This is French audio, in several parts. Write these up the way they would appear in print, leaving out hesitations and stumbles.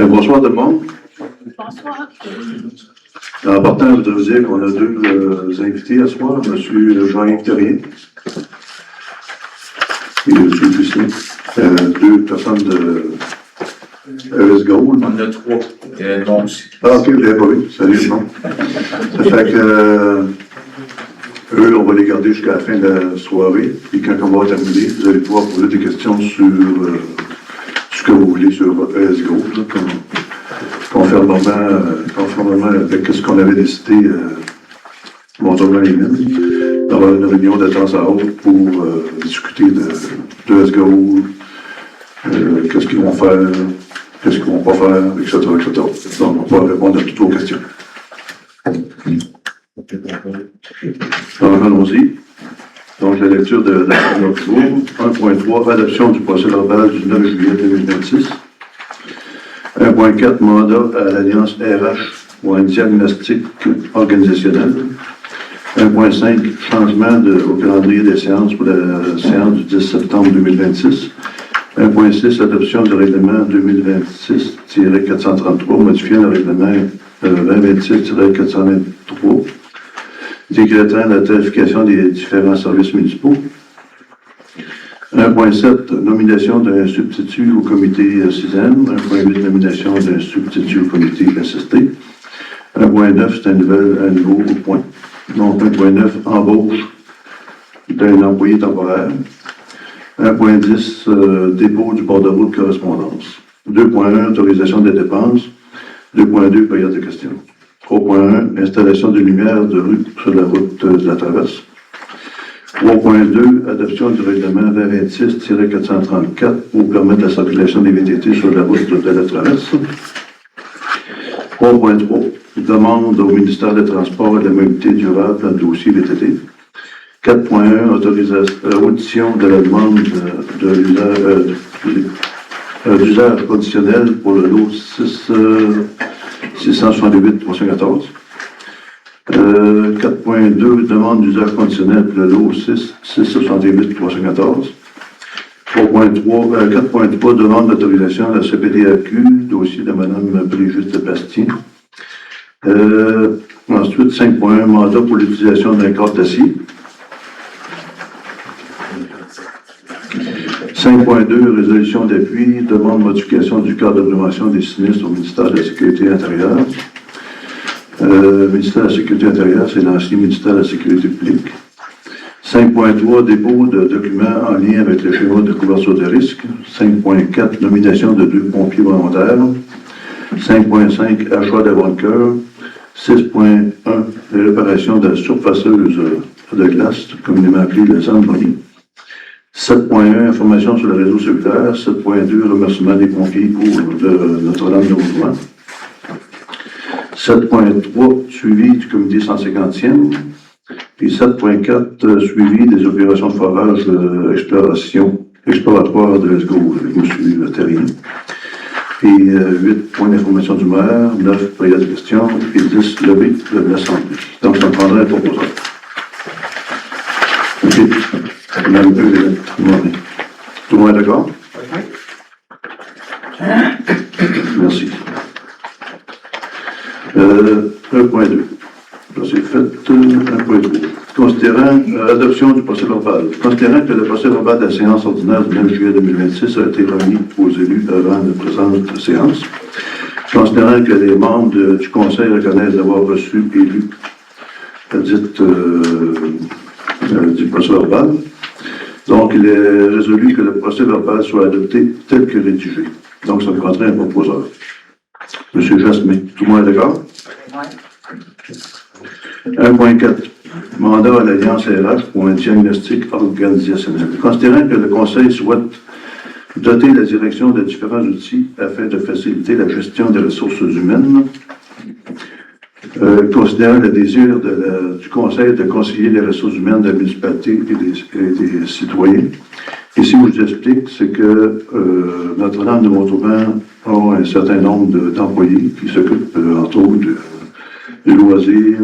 Bonsoir tout le monde. Bonsoir. En partant, je voudrais vous dire qu'on a deux invités à ce soir, M. Jean-Yves Terrien et M. Lucien, deux personnes de ES Gold. On en a trois. Non aussi. Ah, ok, vous l'avez pas vu. Salut, bon. Ça fait que eux, on va les garder jusqu'à la fin de la soirée. Puis quand on va terminer, vous allez pouvoir poser des questions sur ce que vous voulez sur ES Gold, là, conformément avec ce qu'on avait décidé mondialement les mines, d'avoir une réunion de temps à autre pour discuter de ES Gold, qu'est-ce qu'ils vont faire, qu'est-ce qu'ils vont pas faire, etc., etc. Donc, on va répondre à toutes vos questions. Donc, allons-y. Donc, la lecture de notre jour. 1.3, adoption du procès verbal du 9 juillet 2026. 1.4, mandat à l'Alliance RH pour un diagnostic organisationnel. 1.5, changement au calendrier des séances pour la séance du 10 septembre 2026. 1.6, adoption du règlement 2026-433, modifiant le règlement 2026-423, décrétant la tarification des différents services municipaux. 1.7, nomination d'un substitut au comité CISEM. 1.8, nomination d'un substitut au comité SST. 1.9, c'est un nouveau point. Donc 1.9, embauche d'un employé temporaire. 1.10, dépôt du bordereau de correspondance. 2.1, autorisation des dépenses. 2.2, période de questions. 3.1, installation de lumière de rue sur la route de la Traverse. 3.2, adoption du règlement 2026-434 pour permettre la circulation des VTT sur la route de la Traverse. 3.3, demande au ministère des Transports et de la Mobilité durable dans le dossier VTT. 4.1, audition de la demande d'usage conditionnel pour le lot 668-314. 4.2, demande d'usage conditionnel pour le lot 668-314. 4.3, demande d'autorisation de la CPDAQ, dossier de Mme Brigitte Bastien. Ensuite, 5.1, mandat pour l'utilisation d'un cadre d'acier. 5.2, résolution d'appui, demande de modification du cadre de prévention des sinistres au ministère de la Sécurité intérieure. Le ministère de la Sécurité intérieure, c'est l'ancien ministère de la Sécurité publique. 5.3, dépôt de documents en lien avec le schéma de couverture de risque. 5.4, nomination de 2 pompiers volontaires. 5.5, achat de bunker. 6.1, réparation de la surfaceuse de glace, communément appelée la Zamboni. 7.1, information sur le réseau cellulaire. 7.2, remerciement des pompiers pour Notre-Dame de Rouen. 7.3, suivi du comité 150e. Et 7.4, suivi des opérations de forage exploratoire de l'ESGO avec M. Terrien. Et 8, point d'information du maire. 9, période de questions. Et 10, levée de l'Assemblée. Donc, ça me prendrait un proposeur. OK. Tout le monde est d'accord? Merci. 1.2. Ça, c'est fait. 1.3. Considérant l'adoption du procès verbal. Considérant que le procès verbal de la séance ordinaire du 9 juillet 2026 a été remis aux élus avant la présente séance. Considérant que les membres du Conseil reconnaissent d'avoir reçu et lu du procès verbal. Donc, il est résolu que le procès verbal soit adopté tel que rédigé. Donc, ça me prendrait un proposeur. M. Jasmin, tout le monde est d'accord? Oui. 1.4. Mandat à l'Alliance RH pour un diagnostic organisationnel. Considérant que le Conseil souhaite doter la direction de différents outils afin de faciliter la gestion des ressources humaines, considérant le désir du Conseil de conseiller les ressources humaines de la municipalité et des citoyens. Ici, je vous explique, c'est que Notre-Dame de Montauban a un certain nombre d'employés qui s'occupent, entre autres, du loisir,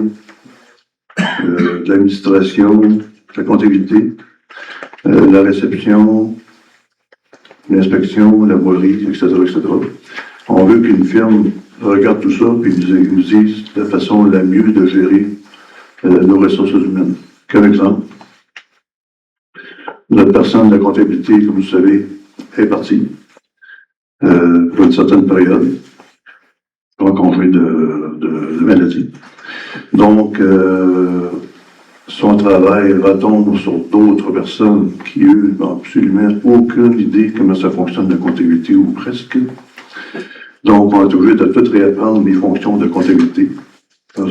de l'administration, de la comptabilité. la réception, l'inspection, la voirie, etc., etc. On veut qu'une firme regarde tout ça et nous dise la façon la mieux de gérer nos ressources humaines. Comme exemple, notre personne de la comptabilité, comme vous savez, est partie pour une certaine période, en congé de maladie. Donc, son travail retombe sur d'autres personnes qui, eux, n'ont absolument aucune idée comment ça fonctionne la comptabilité, ou presque. Donc, on est obligé de tout réapprendre les fonctions de comptabilité dans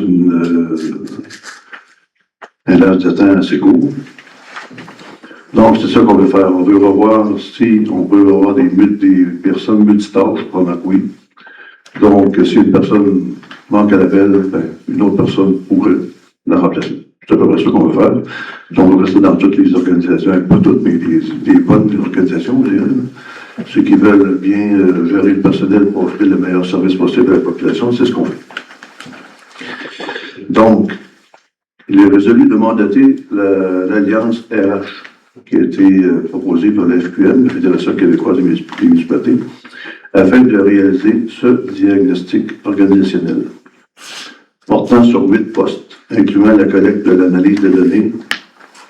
un laps de temps assez court. Donc, c'est ça qu'on veut faire. On veut revoir si on peut avoir des personnes multitâches, probablement oui. Donc, si une personne manque à l'appel, ben, une autre personne pourrait la remplacer. C'est à peu près ça qu'on veut faire. Donc, on va rester dans toutes les organisations, pas toutes, mais des bonnes organisations, je dirais. Ceux qui veulent bien gérer le personnel pour offrir le meilleur service possible à la population, c'est ce qu'on fait. Donc, il est résolu de mandater l'Alliance RH, qui a été proposée par la FQM, la Fédération québécoise des municipalités, afin de réaliser ce diagnostic organisationnel, portant sur 8 postes, incluant la collecte de l'analyse des données,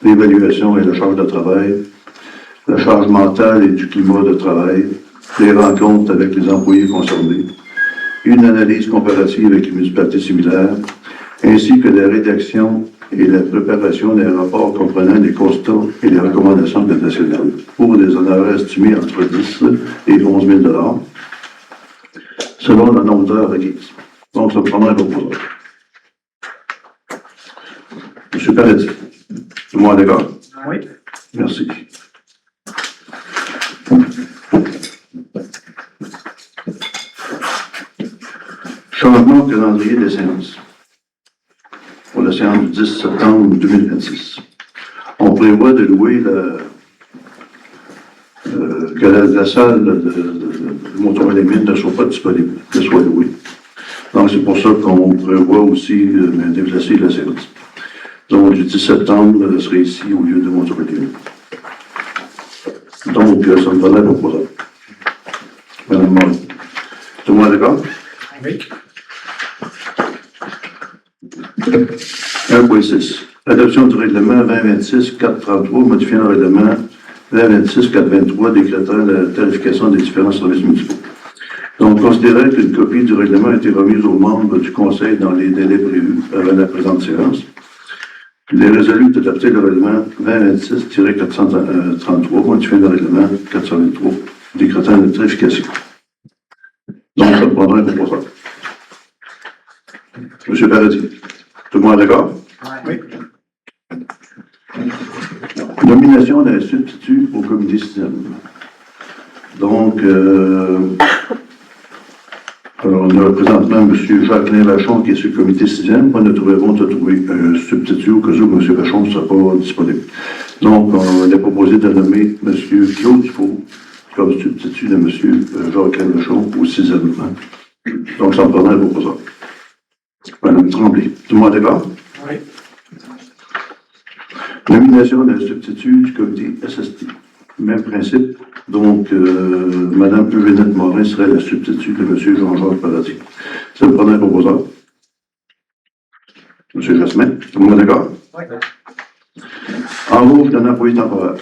l'évaluation et la charge de travail, la charge mentale et du climat de travail, les rencontres avec les employés concernés, une analyse comparative avec les municipalités similaires, ainsi que la rédaction et la préparation des rapports comprenant les constats et les recommandations nationales pour des honoraires estimés entre 10 et 11 000 $, selon le nombre d'heures requises. Donc, ça prendra un proposeur. M. Paradis, tout le monde est d'accord? Oui. Merci. Changement au calendrier des séances. Pour la séance du 10 septembre 2026. On prévoit de louer que la salle de Montour-les-Mines ne soit pas disponible, qu'elle soit louée. Donc, c'est pour ça qu'on prévoit aussi de déplacer la séance. Donc, le 10 septembre, elle serait ici au lieu de Montour-les-Mines. Donc, ça me donne un proposal. Madame Morin. Tout le monde est d'accord? Oui. 1.6. Adoption du règlement 2026-433, modifiant le règlement 2026-423, décrétant la tarification des différents services municipaux. Donc, considérant qu'une copie du règlement a été remise aux membres du Conseil dans les délais prévus avant la présente séance, il est résolu d'adopter le règlement 2026-433, modifiant le règlement 423, décrétant la tarification. Donc, ça prendra un proposal. M. Paradis. Tout le monde est d'accord? Oui. Nomination d'un substitut au comité système. Donc, alors on a présentement M. Jacqueline Vachon qui est sur le comité sixième. On a trouvé bon de trouver un substitut au cas où M. Vachon ne sera pas disponible. Donc, on a proposé de nommer M. Claude Dufault comme substitut de M. Jacqueline Vachon au sixième. Donc, ça me prendra un proposal. Madame Tremblay. Tout le monde est d'accord? Oui. Nomination d'un substitut du comité SST. Même principe. Donc, Mme Eugénette Morin serait la substitut de M. Jean-Jacques Paradis. Ça me prendrait un proposeur. M. Jasmin. Tout le monde est d'accord? Oui. Embauche d'un employé temporaire.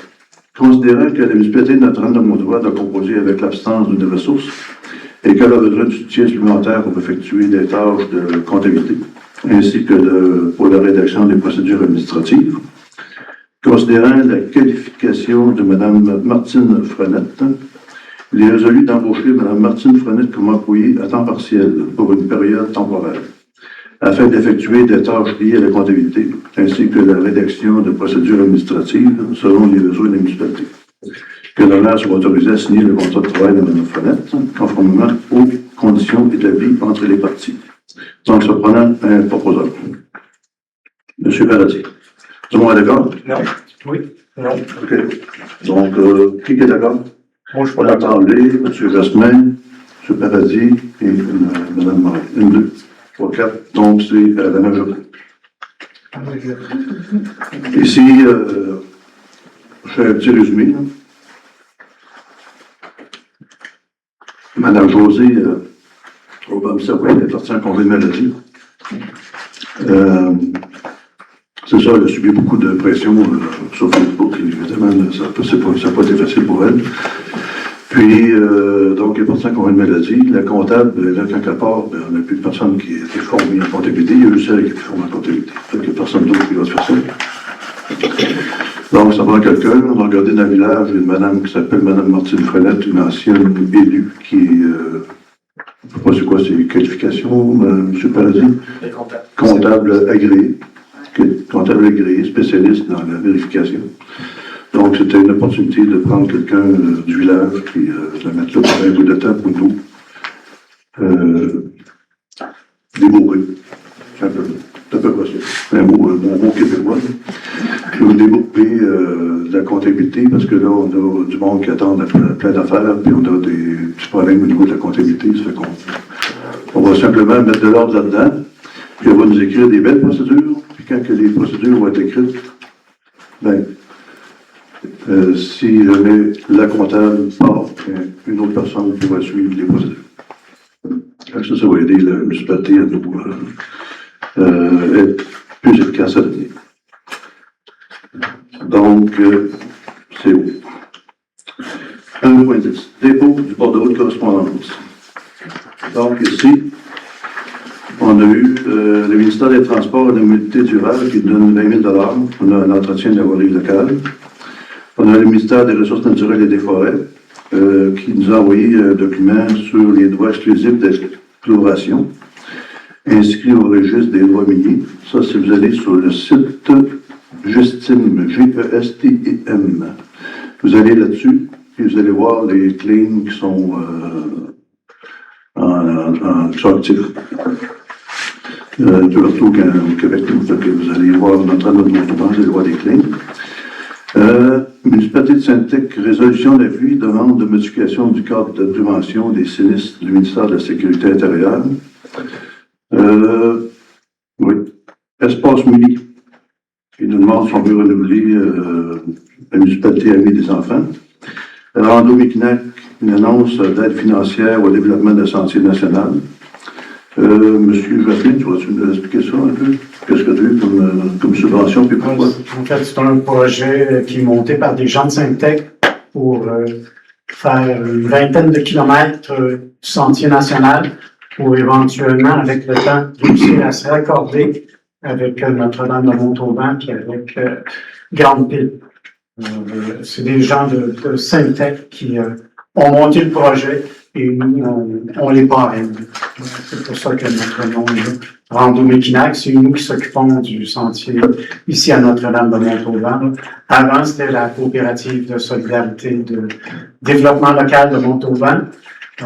Considérant que la municipalité de Notre-Dame-de-Montour a composé avec l'absence d'une ressource et qu'elle a besoin de soutien supplémentaire pour effectuer des tâches de comptabilité, ainsi que pour la rédaction des procédures administratives. Considérant la qualification de Mme Martine Frenette, il est résolu d'embaucher Mme Martine Frenette comme employée à temps partiel pour une période temporaire, afin d'effectuer des tâches liées à la comptabilité, ainsi que la rédaction de procédures administratives selon les besoins des municipalités. Que l'honneur soit autorisé à signer le contrat de travail de Mme Frenette, conformément aux conditions établies entre les parties. Donc, ça prenant un proposeur. M. Paradis. Tout le monde est d'accord? Non. Oui. Non. OK. Donc, qui est d'accord? Moi, je suis On pas a d'accord. parlé, M. Jasmin, M. Paradis et Mme Morin. 1, 2, 3, 4. Donc, c'est la majorité. Ici, fais un petit résumé. Là. Madame Josée Aubin-Savouin est partie en congé de maladie. C'est ça, elle a subi beaucoup de pression sur Facebook. Évidemment, ça n'a pas été facile pour elle. Puis, donc, elle est partie en congé de maladie. La comptable, là, quand elle part, on n'a plus de personne qui a été formée en comptabilité. Il y a eu celle qui a été formée en comptabilité. Donc, il n'y a personne d'autre qui va se faire ça. Donc, ça prend quelqu'un. On a regardé dans le village une madame qui s'appelle Madame Martine Frenette, une ancienne élue qui est, je ne sais pas c'est quoi ses qualifications, M. Paradis? Comptable agréé. Comptable agréé, spécialiste dans la vérification. Donc, c'était une opportunité de prendre quelqu'un du village puis de mettre là pour un bout de temps pour nous débourrer. C'est à peu près ça. C'est un mot québécois. Nous débourrer de la comptabilité parce que là, on a du monde qui attend plein d'affaires puis on a des petits problèmes au niveau de la comptabilité. Ça fait qu'on va simplement mettre de l'ordre là-dedans puis on va nous écrire des belles procédures. Puis quand que les procédures vont être écrites, ben, si jamais la comptable part, une autre personne qui va suivre les procédures. Ça va aider la municipalité à nous être plus efficace à l'avenir. Donc, c'est où? 1.10. Dépôt du bordereau de correspondance. Donc, ici, on a eu le ministère des Transports et de la Mobilité durable qui donne 20 000 $. On a un entretien de la voirie locale. On a le ministère des Ressources naturelles et des Forêts qui nous a envoyé un document sur les droits exclusifs d'exploration inscrits au registre des droits miniers. Ça, si vous allez sur le site Gestim, G-E-S-T-I-M, vous allez là-dessus et vous allez voir les claims qui sont actifs. Partout au Québec, vous allez voir notre mouvement, vous allez voir des claims. Municipalité de Sainte-Tech, résolution d'appui, demande de modification du cadre de prévention des sinistres du ministère de la Sécurité intérieure. Oui. Espace Muni, qui nous demande si on veut renouveler la municipalité amie des enfants. Rando Mekinac, une annonce d'aide financière au développement de la santé nationale. Monsieur Jacqueline, tu vas-tu nous expliquer ça un peu? Qu'est-ce que tu as eu comme subvention puis pourquoi? En fait, c'est un projet qui est monté par des gens de Sainte-Tech pour faire une vingtaine de kilomètres du sentier national pour éventuellement, avec le temps, réussir à se raccorder avec Notre-Dame de Montauban puis avec Grande-Pile. C'est des gens de Sainte-Tech qui ont monté le projet et nous, on les parraine. C'est pour ça que notre nom est Rando Mekinac. C'est nous qui s'occupons du sentier ici à Notre-Dame de Montauban. Avant, c'était la coopérative de solidarité de développement local de Montauban.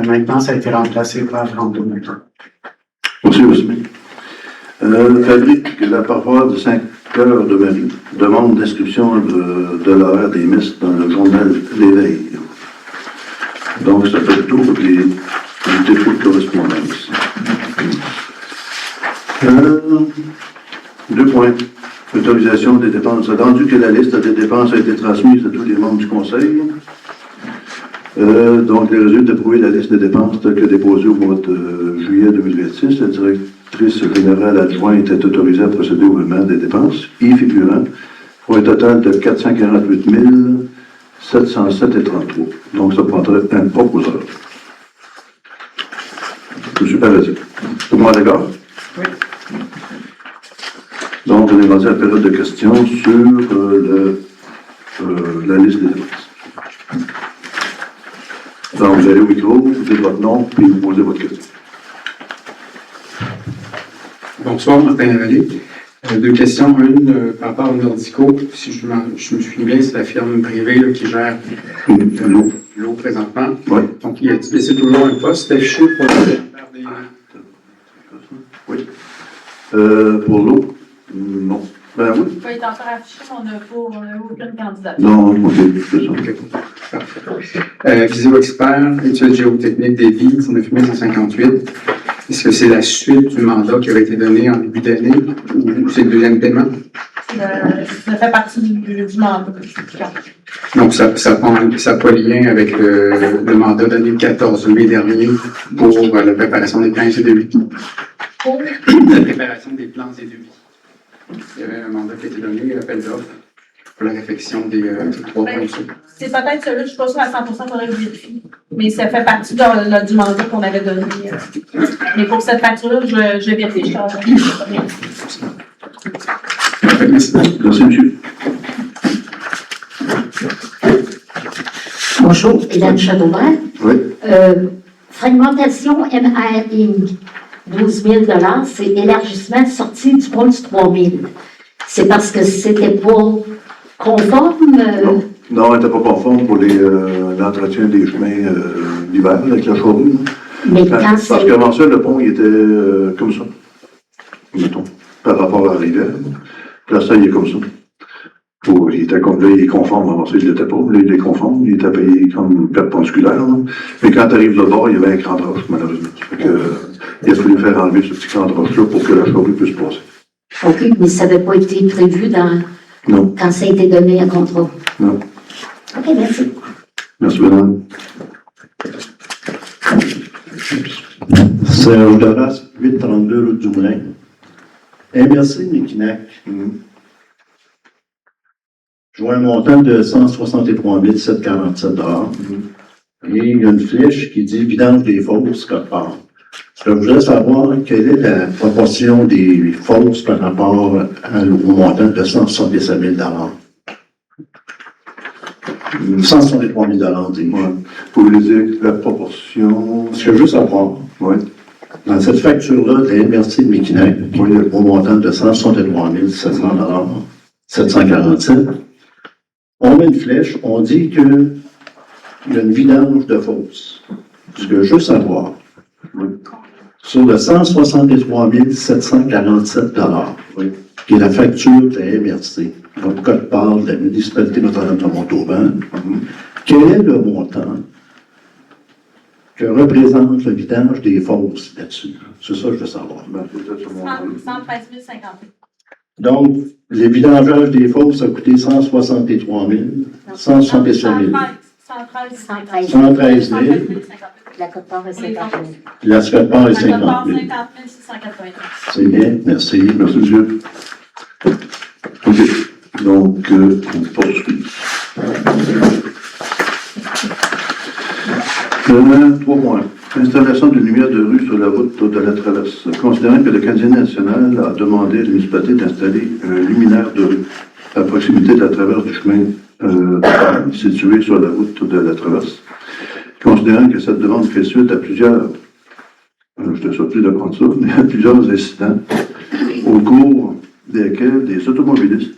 Maintenant, ça a été remplacé par Rando Mekinac. Merci, Osmi. Fabrique, la paroisse de 5 Cœurs de Marie demande d'inscription de l'horaire des messes dans le journal L'Éveil. Donc, ça fait le tour des défauts de correspondance. 2 points. Autorisation des dépenses. Attendu que la liste des dépenses a été transmise à tous les membres du Conseil. Donc, les résultats d'approuver la liste des dépenses telle que déposée au mois de juillet 2026. La directrice générale adjointe est autorisée à procéder au paiement des dépenses, y figurant, pour un total de 448 707,33. Donc, ça prendrait un proposeur. M. Paradis. Tout le monde est d'accord? Oui. Donc, on est rendu à la période de questions sur la liste des dépenses. Donc, vous allez au micro, vous dites votre nom, puis vous posez votre question. Bonsoir, Martin Lavallée. 2 questions. Une par rapport au Nordico. Si je me souviens bien, c'est la firme privée là, qui gère l'eau présentement. Oui. Donc, il a laissé toujours un poste affiché pour faire des... Oui. Pour l'eau, non. Ben oui. Il est encore affiché, mais on n'a aucune candidature. Non, ok, c'est ça. Okay. Parfait. Visio Expert, études géotechniques des vies, 19 158. Est-ce que c'est la suite du mandat qui avait été donné en début d'année ou c'est le deuxième paiement? Ça fait partie du mandat. Donc, ça n'a pas lien avec le mandat donné le 14 mai dernier pour la préparation des plans et devis. Pour La préparation des plans et devis. Il y avait un mandat qui a été donné, l'appel d'offres, pour la réflexion des trois points. c'est peut-être celui-là, je ne suis pas sûre à 100%, il faudrait que je vérifie. Mais ça fait partie du mandat qu'on avait donné. Mais pour cette facture-là, je vérifie. Merci. Merci, monsieur. Bonjour, Hélène Chateaubert. Oui. Fragmentation MR Inc. 12 000 $, c'est élargissement sorti du compte du 3 000. C'est parce que c'était pas conforme? Non, elle n'était pas conforme pour l'entretien des chemins d'hiver avec la charrue. Mais quand Parce c'est... qu'avant ça, le pont, il était comme ça. Mettons, par rapport à la rivière. Là, ça, il est comme ça. Il était comme là, il est conforme. Avant ça, il l'était pas. Là, il est conforme. Il était payé comme perpendiculaire. Là. Mais quand tu arrives de bord, il y avait un cran de roche, malheureusement. Ça fait que, il a fallu faire enlever ce petit cran de roche-là pour que la charrue puisse passer. OK, mais ça n'avait pas été prévu Non. quand ça a été donné à contrat. Non. OK, merci. Merci, madame. Serge Doras, 832 route du Moulin. MRC Mekinac. Je vois un montant de 163 747 $. Et il y a une flèche qui dit vidange des fosses quelque part. Je voudrais savoir quelle est la proportion des fosses par rapport au montant de 177 000 $. 163 000 $, dis-je. Ouais. Vous voulez dire la proportion? Ce que je veux savoir, Oui. dans cette facture-là de MRC de Mekinac, au montant de 163 700 $, 747, on met une flèche, on dit qu'il y a une vidange de fosse. Ce que je veux savoir, sur le 163 747 $, qui est la facture de la MRC, donc code part de la municipalité Notre-Dame de Montauban, quel est le montant que représente le vidange des fosses là-dessus? C'est ça que je veux savoir. Ben, peut-être sur mon- 113 050. Donc, les vidangeages des fosses a coûté 163 000, 167 000. 113 113 113 000. La cote-part est 50 000. La scope-part est 50 50 000. 693. C'est bien, merci. Merci, monsieur. OK. Donc, on poursuit. 3 points. Installation de lumière de rue sur la route de la traverse. Considérant que le Canadien national a demandé à la municipalité d'installer un luminaire de rue à proximité de la traverse du chemin situé sur la route de la traverse. Considérant que cette demande fait suite à plusieurs, je te surpris d'apprendre ça, mais à plusieurs incidents au cours desquels des automobilistes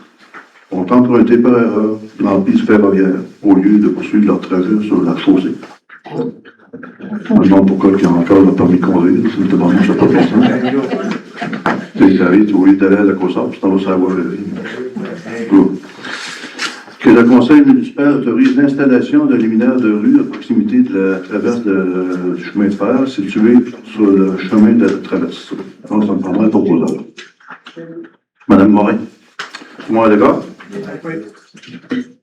ont emprunté par erreur l'emprise ferroviaire au lieu de poursuivre leur trajet sur la chaussée. Je me demande pourquoi il y a encore le permis de conduire, c'est une demande, je ne sais pas pourquoi. Tu arrives, au lieu d'aller à la Côte-Sable, tu t'en vas savoir. Que le conseil municipal autorise l'installation de luminaires de rue à proximité de la traverse du chemin de fer situé sur le chemin de la traverse. Donc, ça me prendra un proposeur. Madame Morin. Moi, d'accord?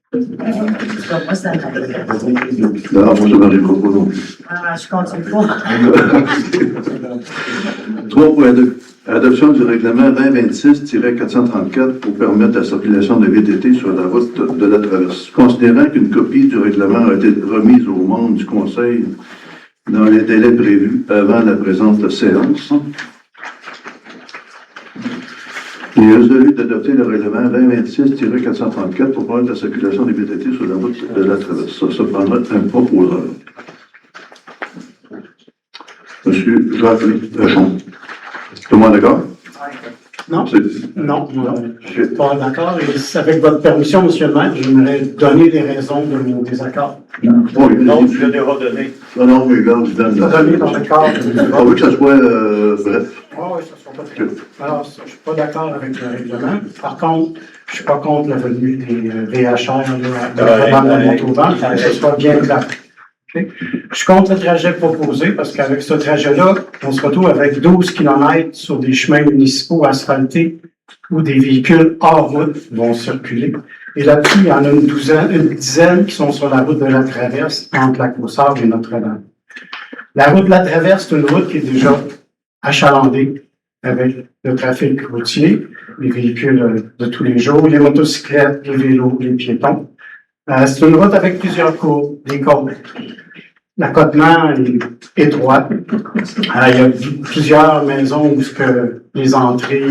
Moi, ça m'arrive. Non, moi, ça n'arrive pas non plus. Ah, je continue pas. 3.2. Adoption du règlement 2026-434 pour permettre la circulation de VTT sur la route de la traverse. Considérant qu'une copie du règlement a été remise aux membres du Conseil dans les délais prévus avant la présente séance, il est résolu d'adopter le règlement 2026-434 pour permettre la circulation des VTT sur la route de la traverse. Ça prendra un proposeur. Monsieur Jacques Lachon. Tout le monde d'accord? Non? C'est- Non, je ne suis pas d'accord. Et avec votre permission, monsieur le maire, j'aimerais donner les raisons de mon désaccord. Oui, Non, tu l'as déjà donné. non, mais regarde, je donne Donner dans le cadre On veut que ça soit bref. Ah oui, ça ne sera pas très bien. Alors, je ne suis pas d'accord avec le règlement. Par contre, je ne suis pas contre la venue des VHR de Montauban, que ce soit bien clair. OK? Je suis contre le trajet proposé parce qu'avec ce trajet-là, on se retrouve avec 12 km sur des chemins municipaux asphaltés où des véhicules hors route vont circuler. Et là-dessus, il y en a une dizaine qui sont sur la route de la Traverse entre la Côte-Sard et Notre-Dame. La route de la Traverse, c'est une route qui est déjà achalandée avec le trafic routier, les véhicules de tous les jours, les motocyclettes, les vélos, les piétons. C'est une route avec plusieurs des côtes. L'accotement est étroit. Il y a plusieurs maisons où les entrées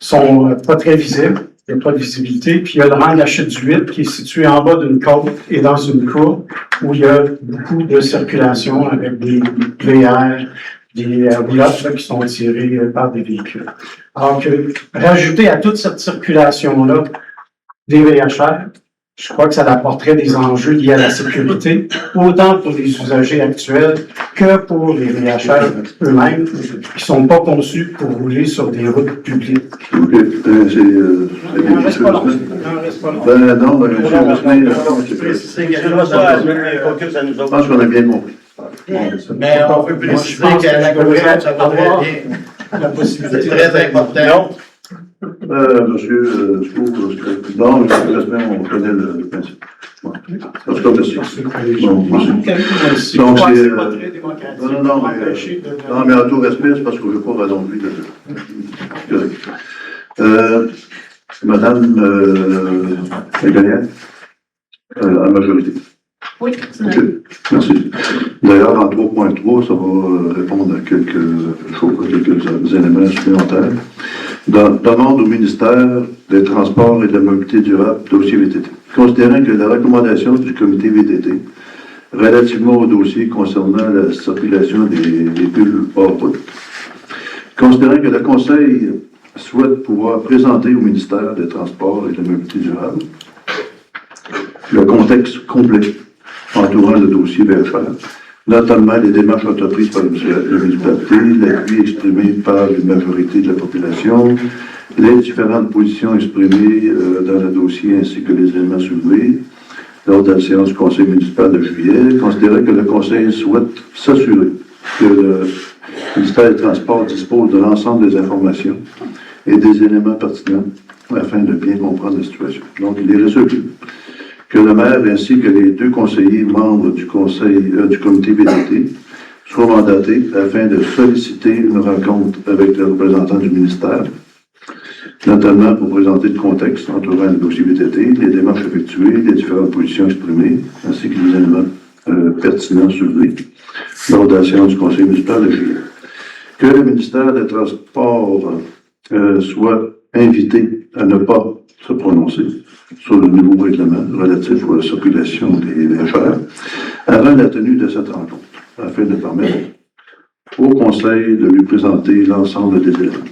sont pas très visibles. Il n'y a pas de visibilité. Puis il y a le rang de la chute du 8 qui est situé en bas d'une côte et dans une cour où il y a beaucoup de circulation avec des VR, des roulottes qui sont tirés par des véhicules. Alors que rajouter à toute cette circulation-là des VHR, je crois que ça apporterait des enjeux liés à la sécurité, autant pour les usagers actuels que pour les VHR eux-mêmes, qui ne sont pas conçus pour rouler sur des routes publiques. OK. On reste pas long. On reste pas long. Non, je pense qu'on a bien compris. Mais on peut préciser que la cohérence, ça va très bien. La possibilité. C'est très important. Monsieur, je trouve que dans le semaine, on connaît le principe. En tout cas, merci. Bon, merci. Donc, c'est. Non, mais en tout respect, c'est parce que je ne veux pas non plus Madame la gagnante, à la majorité. Oui, OK, merci. D'ailleurs, en 3.3, ça va répondre à quelques éléments supplémentaires. Demande au ministère des Transports et de la Mobilité durable, dossier VTT. Considérant que la recommandation du comité VTT relativement au dossier concernant la circulation des véhicules hors route, considérant que le Conseil souhaite pouvoir présenter au ministère des Transports et de la Mobilité durable le contexte complet entourant le dossier VFR, notamment les démarches entreprises par la municipalité, l'appui exprimé par une majorité de la population, les différentes positions exprimées dans le dossier ainsi que les éléments soulevés lors de la séance du Conseil municipal de juillet, considérant que le Conseil souhaite s'assurer que le ministère des Transports dispose de l'ensemble des informations et des éléments pertinents afin de bien comprendre la situation. Donc, il est résolu que le maire ainsi que les deux conseillers membres du comité VTT soient mandatés afin de solliciter une rencontre avec les représentants du ministère, notamment pour présenter le contexte entourant le dossier VTT, les démarches effectuées, les différentes positions exprimées, ainsi que les éléments pertinents soulevés lors de la séance du conseil municipal de juillet. Que le ministère des Transports soit invité à ne pas se prononcer sur le nouveau règlement relatif à la circulation des VHR avant la tenue de cette rencontre, afin de permettre au Conseil de lui présenter l'ensemble des éléments.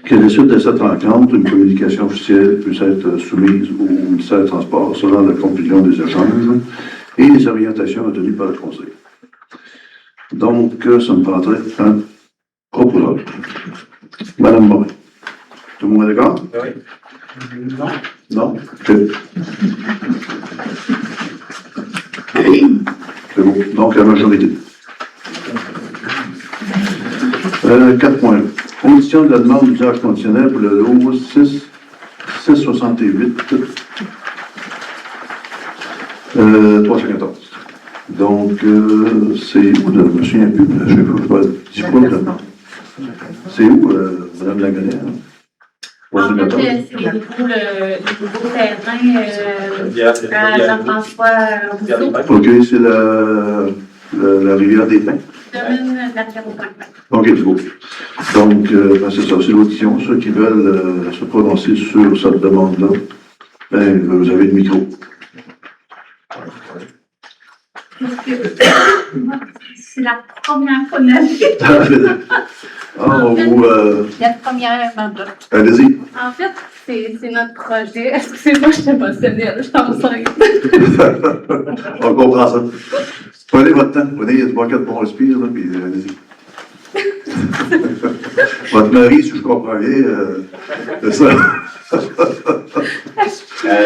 Qu'à la suite de cette rencontre, une communication officielle puisse être soumise au ministère des Transports selon la conclusion des échanges et les orientations obtenues par le Conseil. Donc, ça me prendrait un proposeur. Madame Morin. Tout le monde est d'accord? Oui. Non. Non? OK. C'est bon. Donc, la majorité. 4 points. Condition de la demande d'usage conditionnel pour le lot 668 314. Donc, c'est où, je me souviens plus, je sais pas, c'est où, Mme Laganière? En fait, c'est les nouveaux terrains à Jean-François Rousseau. OK, c'est la rivière des Pins. Domaine de la Pierre au Pin. OK, c'est beau. Donc, c'est ça, c'est l'audition. Ceux qui veulent se prononcer sur cette demande-là, ben, vous avez le micro. C'est la première fois de la vie. On vous... La première mandat. Allez-y. En fait, c'est notre projet. Excusez-moi, je suis émotionnelle, je suis enceinte. On comprend ça. Prenez votre temps. Prenez 3-4 bons respires, là, puis allez-y. Votre mari, si je comprends bien, c'est ça.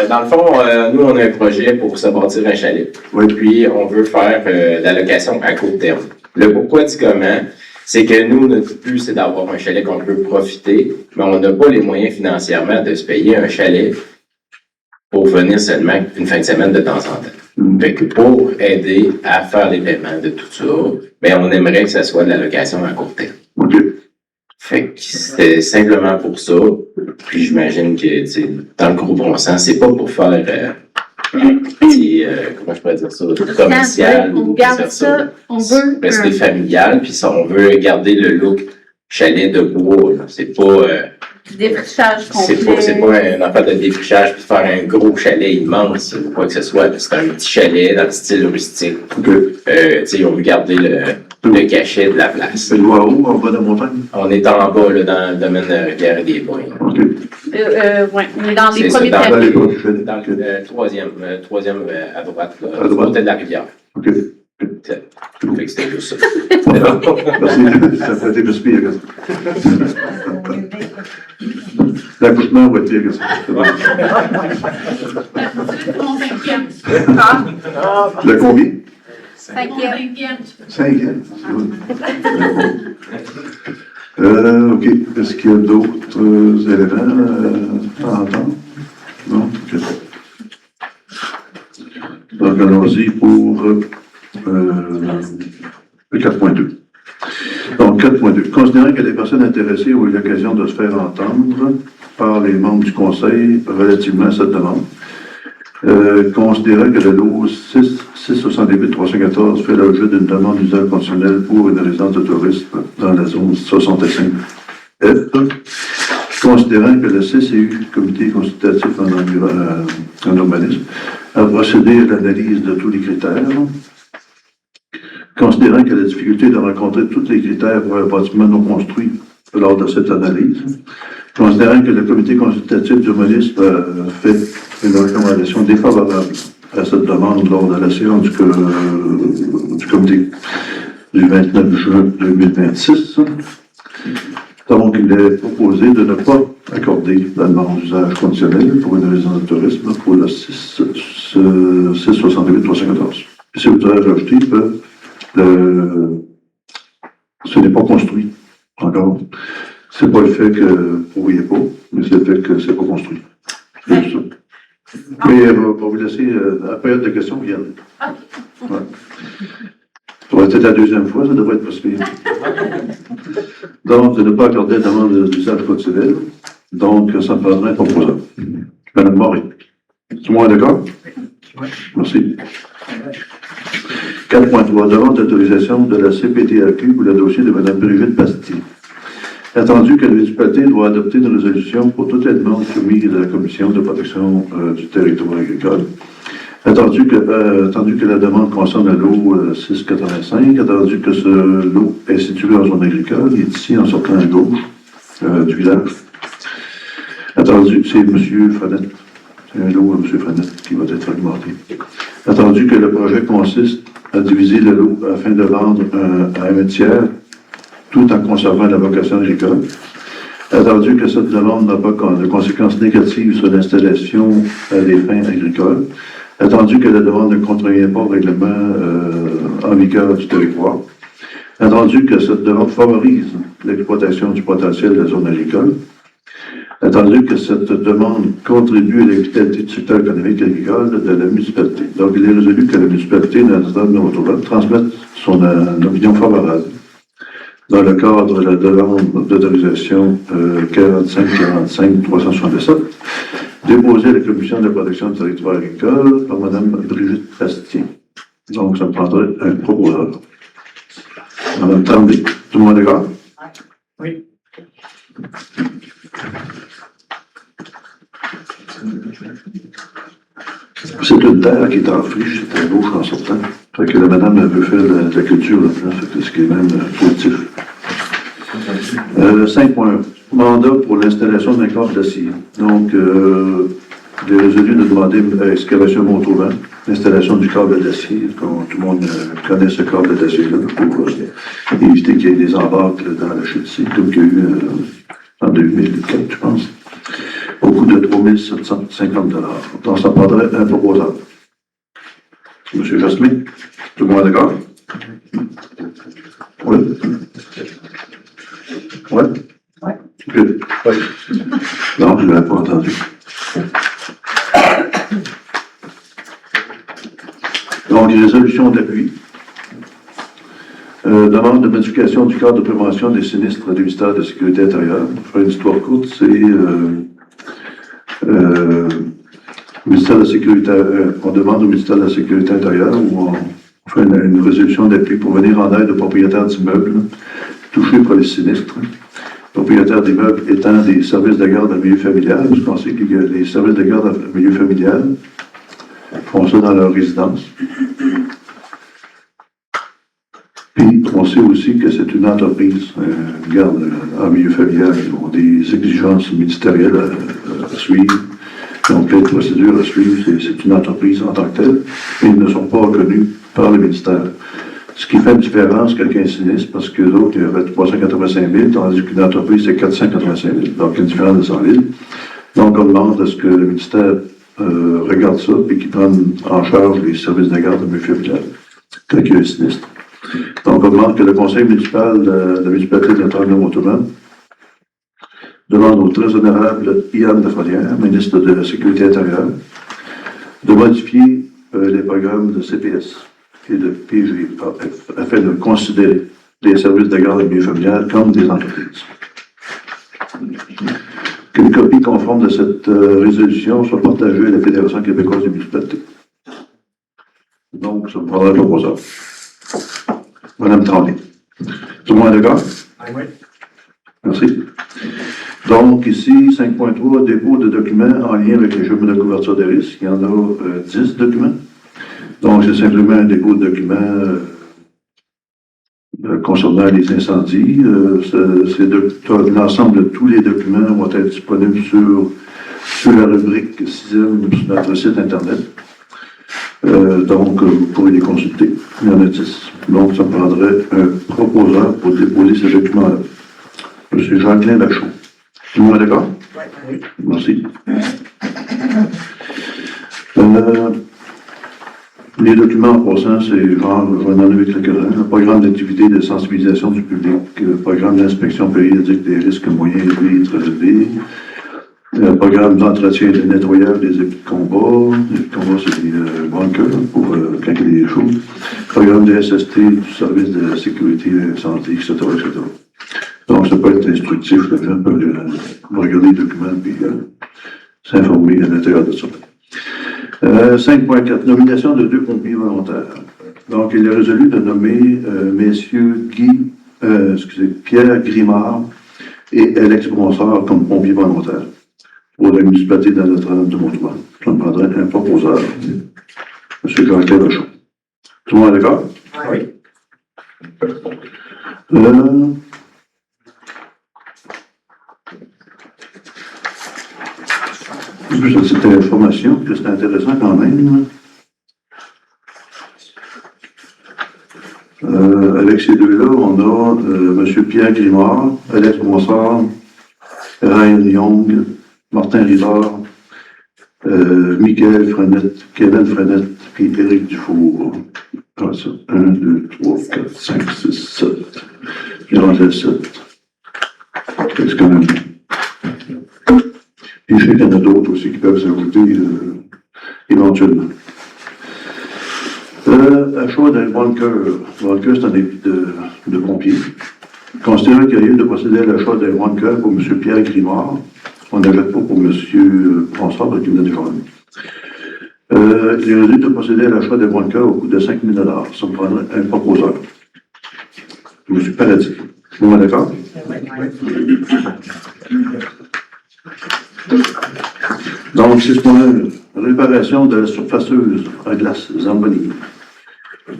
Dans le fond, nous, on a un projet pour se bâtir un chalet. Oui. Puis, on veut faire de la location à court terme. Le pourquoi du comment, C'est que nous, notre but, c'est d'avoir un chalet qu'on peut profiter, mais on n'a pas les moyens financièrement de se payer un chalet pour venir seulement une fin de semaine de temps en temps. Fait que pour aider à faire les paiements de tout ça, ben on aimerait que ça soit de la location à court terme. OK. Fait que c'était simplement pour ça. Puis j'imagine que, tu sais, dans le gros bon sens, c'est pas pour faire comment je pourrais dire ça, commercial. On garde ça, on veut. Rester familial, puis ça, on veut garder le look chalet de bois. Là. C'est pas. Défrichage complet. C'est pas un affaire de défrichage puis de faire un gros chalet immense ou quoi que ce soit. C'est un petit chalet dans le style rustique. OK. Tu sais, on veut garder le cachet de la place. C'est loin où, en bas de la montagne? On est en bas, là, dans le domaine de Rivière-des-Bois. OK. Ouais, on est dans les C'est ça, premiers dans Dans les paliers. gars du chalet. Dans le troisième à droite, là, À droite. côté de la rivière. OK. Fait que c'était juste ça. Merci. Ça fait plus pire que ça. L'accouchement va être pire que ça. C'est bon. C'est mon cinquième. Le combien? Cinquième. 5 OK. Est-ce qu'il y a d'autres éléments à entendre? Non? OK. Donc, allons-y pour le 4.2. Donc, 4.2. Considérant que les personnes intéressées ont eu l'occasion de se faire entendre par les membres du Conseil relativement à cette demande, considérant que le lot 668-314 fait l'objet d'une demande d'usage conditionnel pour une résidence de tourisme dans la zone 65F, considérant que le CCU, Comité consultatif en urbanisme, a procédé à l'analyse de tous les critères, considérant que la difficulté de rencontrer tous les critères pour un bâtiment non construit lors de cette analyse, considérant que le comité consultatif d'urbanisme a fait une recommandation défavorable à cette demande lors de la séance du comité du 29 juin 2026. Donc, il est proposé de ne pas accorder la demande d'usage conditionnel pour une résidence de tourisme pour le 668-314. Si vous avez rajouté, ce n'est pas construit encore. C'est pas le fait que vous ne pourriez pas, mais c'est le fait que c'est pas construit. C'est juste ça. Mais on va vous laisser la période de questions vienne. Ouais. Ça va être la deuxième fois, ça devrait être possible. Donc, de ne pas accorder la demande d'usage conditionnel. Donc, ça me prendrait un proposant. Madame Morin. Tout le monde est d'accord? Merci. 4.3. Demande d'autorisation de la CPTAQ pour le dossier de Mme Brigitte Bastille. Attendu que la municipalité doit adopter une résolution pour toutes les demandes soumises à la Commission de protection du territoire agricole. Attendu que la demande concerne le lot 685, attendu que ce lot est situé en zone agricole, il est ici en sortant à gauche du village. Attendu, c'est M. Fanette. C'est un lot à M. Fanette qui va être augmenté. Attendu que le projet consiste à diviser le lot afin de vendre à un tiers tout en conservant la vocation agricole. Attendu que cette demande n'a pas de conséquences négatives sur l'installation à des fins agricoles. Attendu que la demande ne contrevient pas au règlement en vigueur du territoire. Attendu que cette demande favorise l'exploitation du potentiel de la zone agricole. Attendu que cette demande contribue à la vitalité du secteur économique agricole de la municipalité. Donc, il est résolu que la municipalité, transmette son opinion favorable dans le cadre de la demande d'autorisation 45-45-367, déposée à la Commission de la protection du territoire agricole par Mme Brigitte Bastien. Donc, ça me prendrait un proposeur. Mme Tremblay, tout le monde est d'accord? Oui. C'est une terre qui est en friche, c'est à gauche en sortant. Fait que la madame veut faire de la culture là-dedans, ce qui est même positif. 5.1. Mandat pour l'installation d'un câble d'acier. Donc, il est résolu de demander excavation Montauban, l'installation du câble d'acier. Tout le monde connaît ce câble d'acier-là pour éviter qu'il y ait des embarques dans la chute ici, comme il y a eu en 2004, je pense, au coût de 3 750 $. Donc, ça prendrait un proposant. M. Jasmin, tout le monde est d'accord? Oui. Ouais? Ouais. Good. Oui. Non, je ne l'avais pas entendu. Donc, résolution d'appui. Demande de modification du cadre de prévention des sinistres du ministère de la Sécurité intérieure. Pour faire une histoire courte, c'est ministère de la Sécurité, on demande au ministère de la Sécurité intérieure où on fait une résolution d'appui pour venir en aide aux propriétaires d'immeubles touchés par les sinistres. Propriétaires d'immeubles étant des services de garde en milieu familial. Vous pensez que les services de garde en milieu familial font ça dans leur résidence. Puis, on sait aussi que c'est une entreprise, garde en milieu familial, ils ont des exigences ministérielles à suivre, ils ont plein de procédures à suivre, c'est une entreprise en tant que telle, et ils ne sont pas reconnus par le ministère. Ce qui fait une différence, quelqu'un est sinistre, parce que l'autre, il y avait 385 000, tandis qu'une entreprise, c'est 485 000. Donc, il y a une différence de 100 000. Donc, on demande à ce que le ministère regarde ça, et qu'il prenne en charge les services de garde en milieu familial, quand il y a un sinistre. Donc, on demande que le conseil municipal de la municipalité de Notre-Dame-de-Montemont demande au très honorable Yann Lafrenière, ministre de la Sécurité intérieure, de modifier les programmes de CPS et de PGAF afin de considérer les services de garde et milieu familial comme des entreprises. Qu'une copie conforme de cette résolution soit partagée à la Fédération québécoise des municipalités. Donc, ça me prendra le proposeur. Madame Tremblay. Tout le monde est d'accord? Oui. Merci. Donc, ici, 5.3, dépôt de documents en lien avec les chemins de couverture des risques. Il y en a 10 documents. Donc, c'est simplement un dépôt de documents concernant les incendies. L'ensemble de tous les documents vont être disponibles sur la rubrique 6e sur notre site Internet. Donc, vous pourrez les consulter. Il y en a 10. Donc, ça prendrait un proposeur pour déposer ces documents-là. M. Jacqueline Lachaud. Tout le monde est d'accord? Oui. Merci. Les documents en passant, c'est genre, je vais en nommer quelques-uns. Le programme d'activité de sensibilisation du public, le programme d'inspection périodique des risques moyens élevés et très élevés, le programme d'entretien et de nettoyage des épis de combat. Les épis de combat, c'est des bunkers pour quand il y a des choses. Programme de SST du service de sécurité incendie, etc., etc. Donc, ça peut être instructif. Les gens peuvent regarder les documents et s'informer à l'intérieur de ça. 5.4, nomination de 2 pompiers volontaires. Donc, il est résolu de nommer messieurs Pierre Grimard et Alex Bronsard comme pompiers volontaires pour la municipalité de Notre-Dame-de-Montemont. Ça me prendrait un proposeur, M. Jacques Lachaud. Tout le monde est d'accord? Oui. Cette information, que c'est intéressant quand même. Avec ces deux-là, on a M. Pierre Grimard, Alex Bronsard, Ryan Young, Martin Rivard, Michael Frenette, Kevin Frenette, puis Éric Dufour. Comme ça. 1, 2, 3, 4, 5, 6, 7. J'ai rendu 7. C'est quand même. Puis je sais qu'il y en a d'autres aussi qui peuvent s'ajouter éventuellement. Achat d'un bunker. Le bunker, c'est un épi de pompiers. Considérant qu'il y a eu de procéder à l'achat d'un bunker pour M. Pierre Grimard, on n'achète pas pour M. Bronsard, qui venait de joindre. Il est résolu de procéder à l'achat d'un bunker au coût de 5 000 $. Ça me prendrait un proposeur. M. Paradis. Vous êtes d'accord? Donc, c'est pour la réparation de la surfaceuse à glace Zamboni.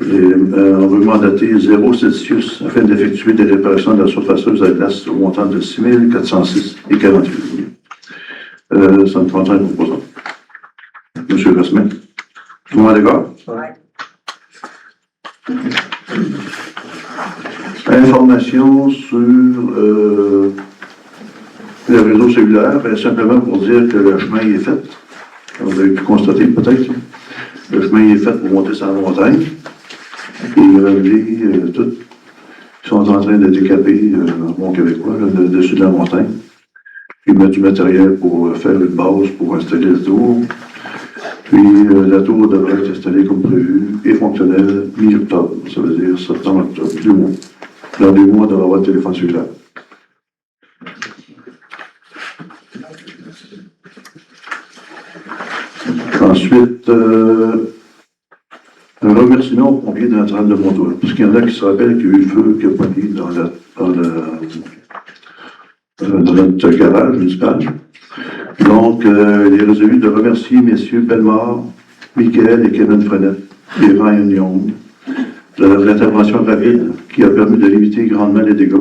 On veut mandater 0 Celsius afin d'effectuer des réparations de la surfaceuse à glace au montant de 6 406 et 48 000. Ça me prendra un proposant. M. Rasmin. Tout le monde est d'accord? Oui. Information sur le réseau cellulaire, simplement pour dire que le chemin est fait. Vous avez pu constater peut-être. Le chemin est fait pour monter sur la montagne et relever tout. Ils sont en train de décaper, en bon québécois, là, le dessus de la montagne. Ils mettent du matériel pour faire une base pour installer la tour. Puis la tour devrait être installée comme prévu et fonctionnelle mi-octobre. Ça veut dire septembre-octobre, 2 mois. Dans 2 mois, on devrait avoir le téléphone cellulaire. Ensuite, un remerciement aux pompiers de Notre-Dame de Montour. Parce qu'il y en a qui se rappellent qu'il y a eu le feu qui a poigné dans notre garage municipal. Donc, il est résolu de remercier messieurs Bellemare, Michael et Kevin Frenette et Ryan Young de l'intervention rapide qui a permis de limiter grandement les dégâts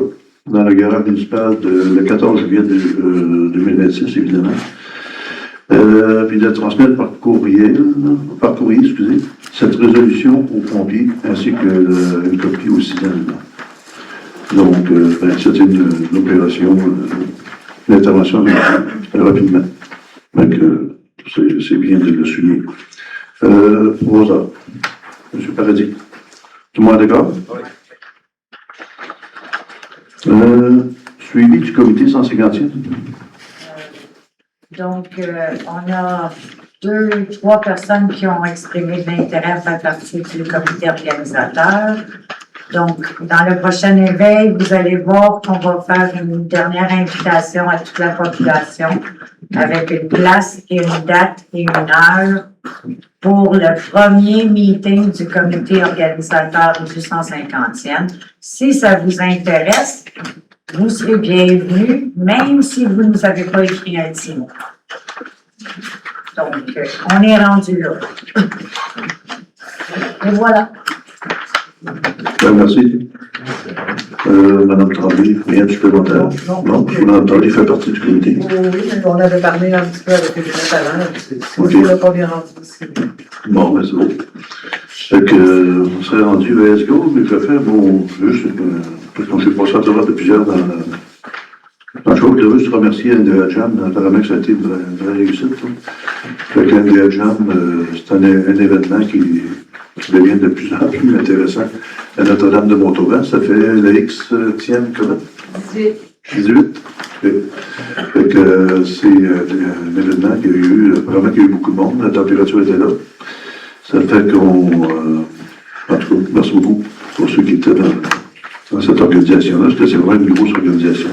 dans le garage municipal le 14 juillet 2026, évidemment. Puis de transmettre par courrier, excusez, cette résolution aux pompiers ainsi que une copie au citoyen. Donc, c'était une opération d'intervention rapidement. Donc, c'est bien de le souligner. Rosa, M. Paradis. Tout le monde est d'accord? Oui. Suivi du comité 150e. Donc, on a 3 personnes qui ont exprimé de l'intérêt à faire partie du comité organisateur. Donc, dans le prochain éveil, vous allez voir qu'on va faire une dernière invitation à toute la population avec une place et une date et une heure pour le premier meeting du comité organisateur du 150e. Si ça vous intéresse, vous serez bienvenus, même si vous ne nous avez pas écrit un petit mot. Donc, on est rendu là. Et voilà. Merci. Madame Tremblay, rien de supplémentaire? Non, Madame Tremblay fait partie du comité. Oui, on avait parlé un petit peu avec les avant. Ok. On n'a pas bien rendu ici. Bon, ben c'est bon. Fait que, on serait rendu à ESGO, mais je vais faire juste, parce qu'on s'est passé à travers de plusieurs dans le show, je veux juste remercier NDA Jam, apparemment que ça a été une vraie réussite. Fait que NDA Jam, c'est un événement qui devient de plus en plus intéressant à Notre-Dame de Montauban. Ça fait le X-tième, comment? 18. Fait que c'est un événement qui a eu, vraiment qu'il y a eu beaucoup de monde, la température était là. Ça fait qu'on, en tout cas, merci beaucoup pour ceux qui étaient dans cette organisation-là, parce que c'est vraiment une grosse organisation.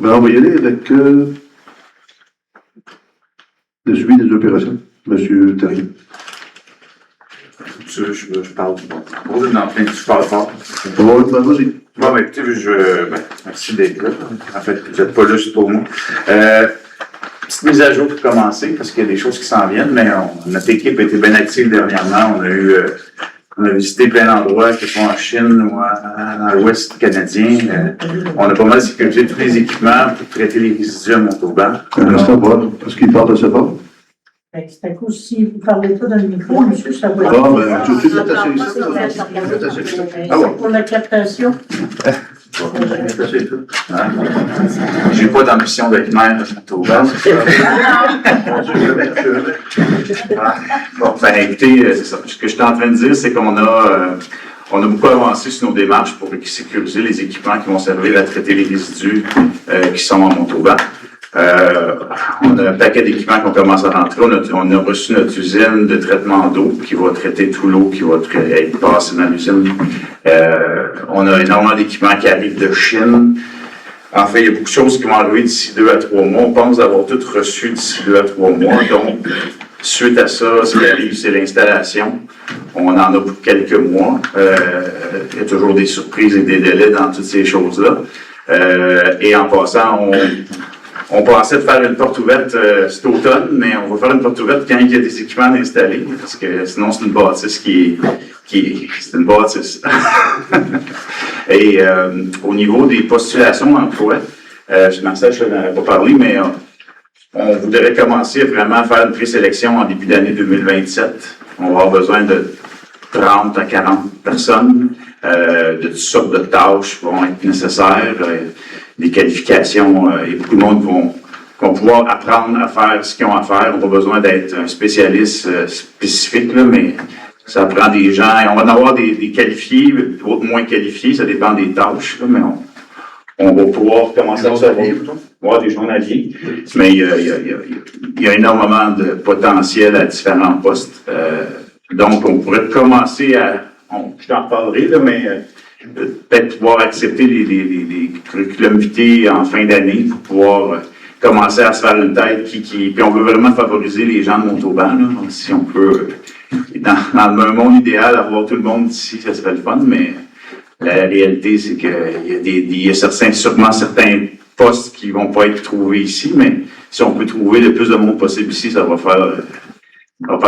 On va y aller avec le suivi des opérations. Monsieur Terrier. Je parle du bon. Non, tu parles fort. Vas-y. Bon, écoutez, merci d'être là. En fait, vous n'êtes pas là juste pour moi. Petite mise à jour pour commencer, parce qu'il y a des choses qui s'en viennent, mais notre équipe a été bien active dernièrement. On a visité plein d'endroits, que ce soit en Chine ou dans l'Ouest canadien. On a pas mal sécurisé tous les équipements pour traiter les résidus à Montauban. Un instant, voir. Est-ce qu'il parle de ça pas? C'est un coup, si vous ne parlez pas dans le micro, monsieur, ça va. Ah, ben, tout de suite, c'est assez. C'est pour la captation. J'ai pas d'ambition d'être maire de Montauban. Bon, ben écoutez, c'est ça. Ce que je suis en train de dire, c'est qu'on a beaucoup avancé sur nos démarches pour sécuriser les équipements qui vont servir à traiter les résidus qui sont à Montauban. On a un paquet d'équipements qui ont commencé à rentrer. On a reçu notre usine de traitement d'eau qui va traiter tout l'eau qui va être passée dans l'usine. On a énormément d'équipements qui arrivent de Chine. En fait, il y a beaucoup de choses qui vont arriver d'ici 2 à 3 mois. On pense avoir tout reçu d'ici 2 à 3 mois. Donc, suite à ça, ce qui arrive, c'est l'installation. On en a pour quelques mois. Il y a toujours des surprises et des délais dans toutes ces choses-là. Et en passant, on pensait de faire une porte ouverte cet automne, mais on va faire une porte ouverte quand il y a des équipements installés, parce que sinon c'est une bâtisse c'est une bâtisse. Et au niveau des postulations d'emploi, Marcel, je n'en avais pas parlé, mais on voudrait commencer vraiment à faire une présélection en début d'année 2027. On va avoir besoin de 30 à 40 personnes, de toutes sortes de tâches qui vont être nécessaires. Des qualifications et beaucoup de monde vont pouvoir apprendre à faire ce qu'ils ont à faire. On n'a pas besoin d'être un spécialiste spécifique, là, mais Ça prend des gens, et on va en avoir des qualifiés, d'autres moins qualifiés, ça dépend des tâches, là, mais on va pouvoir commencer à avoir des journaliers. Mais il y a énormément de potentiel à différents postes. Donc, on pourrait commencer je t'en reparlerai, là, mais peut-être pouvoir accepter les curriculums vitae en fin d'année pour pouvoir commencer à se faire une tête puis on veut vraiment favoriser les gens de Montauban, là, si on peut. Dans un monde idéal, avoir tout le monde ici, ça serait le fun, mais la réalité, c'est qu'il y a sûrement certains postes qui vont pas être trouvés ici, mais si on peut trouver le plus de monde possible ici, ça va faire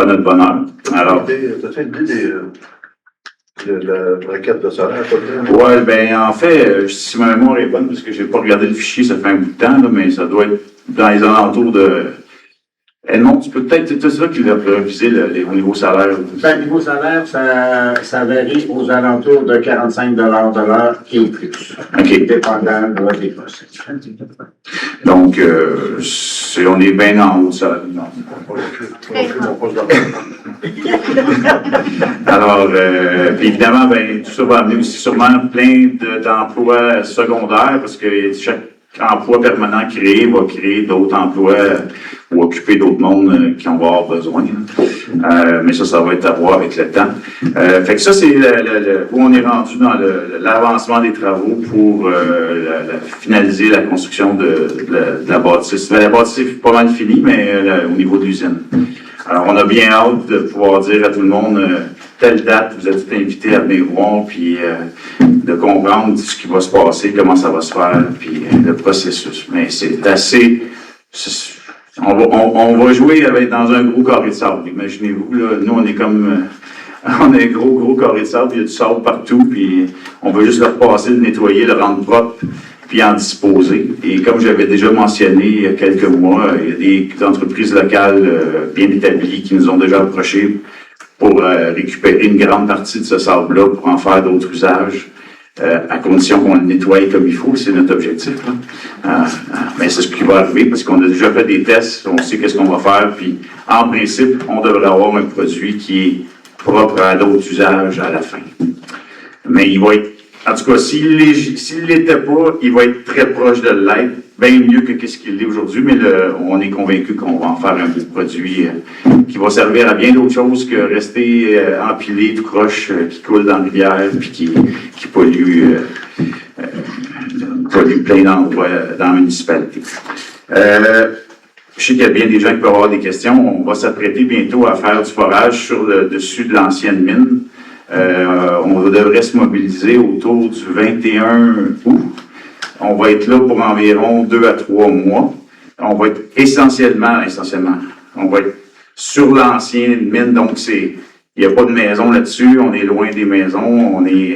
notre bonheur. Alors. T'as-tu une idée de la requête de salaire? Ouais, ben, en fait, si ma mémoire est bonne, parce que j'ai pas regardé le fichier, ça fait un bout de temps, là, mais ça doit être dans les alentours de. Non, tu peux peut-être, c'est ça qui va réviser au niveau salaire. Ben, niveau salaire, ça varie aux alentours de 45 de l'heure et plus. OK. Dépendant des postes. Donc, on est bien en haut de ça. Alors, puis évidemment, ben, tout ça va amener aussi sûrement plein d'emplois secondaires, parce que chaque emploi permanent créé va créer d'autres emplois ou occuper d'autres mondes qui en vont avoir besoin. Mais ça va être à voir avec le temps. Fait que ça, c'est où on est rendu dans l'avancement des travaux pour finaliser la construction de la bâtisse. La bâtisse est pas mal finie, mais au niveau de l'usine. Alors, on a bien hâte de pouvoir dire à tout le monde telle date, vous êtes invités à venir voir, puis de comprendre ce qui va se passer, comment ça va se faire, puis le processus. Mais c'est assez. On va jouer dans un gros carré de sable. Imaginez-vous, là, nous, on est comme. On a un gros carré de sable, il y a du sable partout, puis on veut juste le repasser, le nettoyer, le rendre propre, puis en disposer. Et comme j'avais déjà mentionné il y a quelques mois, il y a des entreprises locales bien établies qui nous ont déjà approchés pour récupérer une grande partie de ce sable-là pour en faire d'autres usages, à condition qu'on le nettoie comme il faut, c'est notre objectif. Mais c'est ce qui va arriver parce qu'on a déjà fait des tests, on sait qu'est-ce qu'on va faire, puis en principe, on devrait avoir un produit qui est propre à d'autres usages à la fin. Mais il va être, en tout cas, s'il l'était pas, il va être très proche de l'être, bien mieux que ce qu'il est aujourd'hui, mais on est convaincu qu'on va en faire un beau produit qui va servir à bien d'autres choses que rester empilé tout croche qui coule dans la rivière puis qui pollue plein d'endroits dans la municipalité. Je sais qu'il y a bien des gens qui peuvent avoir des questions. On va s'apprêter bientôt à faire du forage sur le dessus de l'ancienne mine. On devrait se mobiliser autour du 21 août. On va être là pour environ 2 à 3 mois. On va être essentiellement, on va être sur l'ancienne mine, donc il n'y a pas de maison là-dessus, on est loin des maisons, il y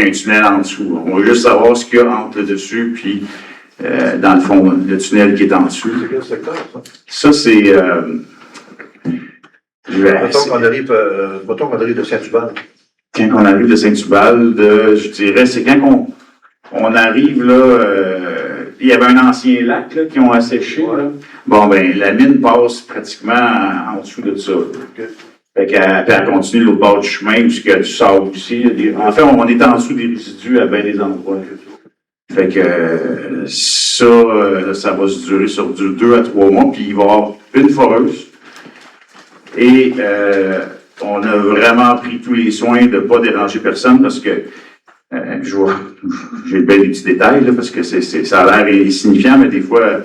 a un tunnel en dessous. On veut juste savoir ce qu'il y a entre le dessus puis dans le fond, le tunnel qui est en dessous. C'est quel secteur, ça? Ça, c'est... Mettons qu'on arrive de Saint-Hubal. Quand on arrive de Saint-Hubal, je dirais, c'est quand on arrive, là, il y avait un ancien lac, là, qui ont asséché, là. Bon, ben, la mine passe pratiquement en dessous de ça. Okay. Fait qu'elle continue l'autre bord du chemin, puisqu'il y a du sable aussi. En fait, on est en dessous des résidus à bien des endroits. Fait que ça va se durer sur 2 à 3 mois, puis il va y avoir une foreuse. Et on a vraiment pris tous les soins de ne pas déranger personne parce que j'ai bien des petits détails, là, parce que ça a l'air insignifiant, mais des fois,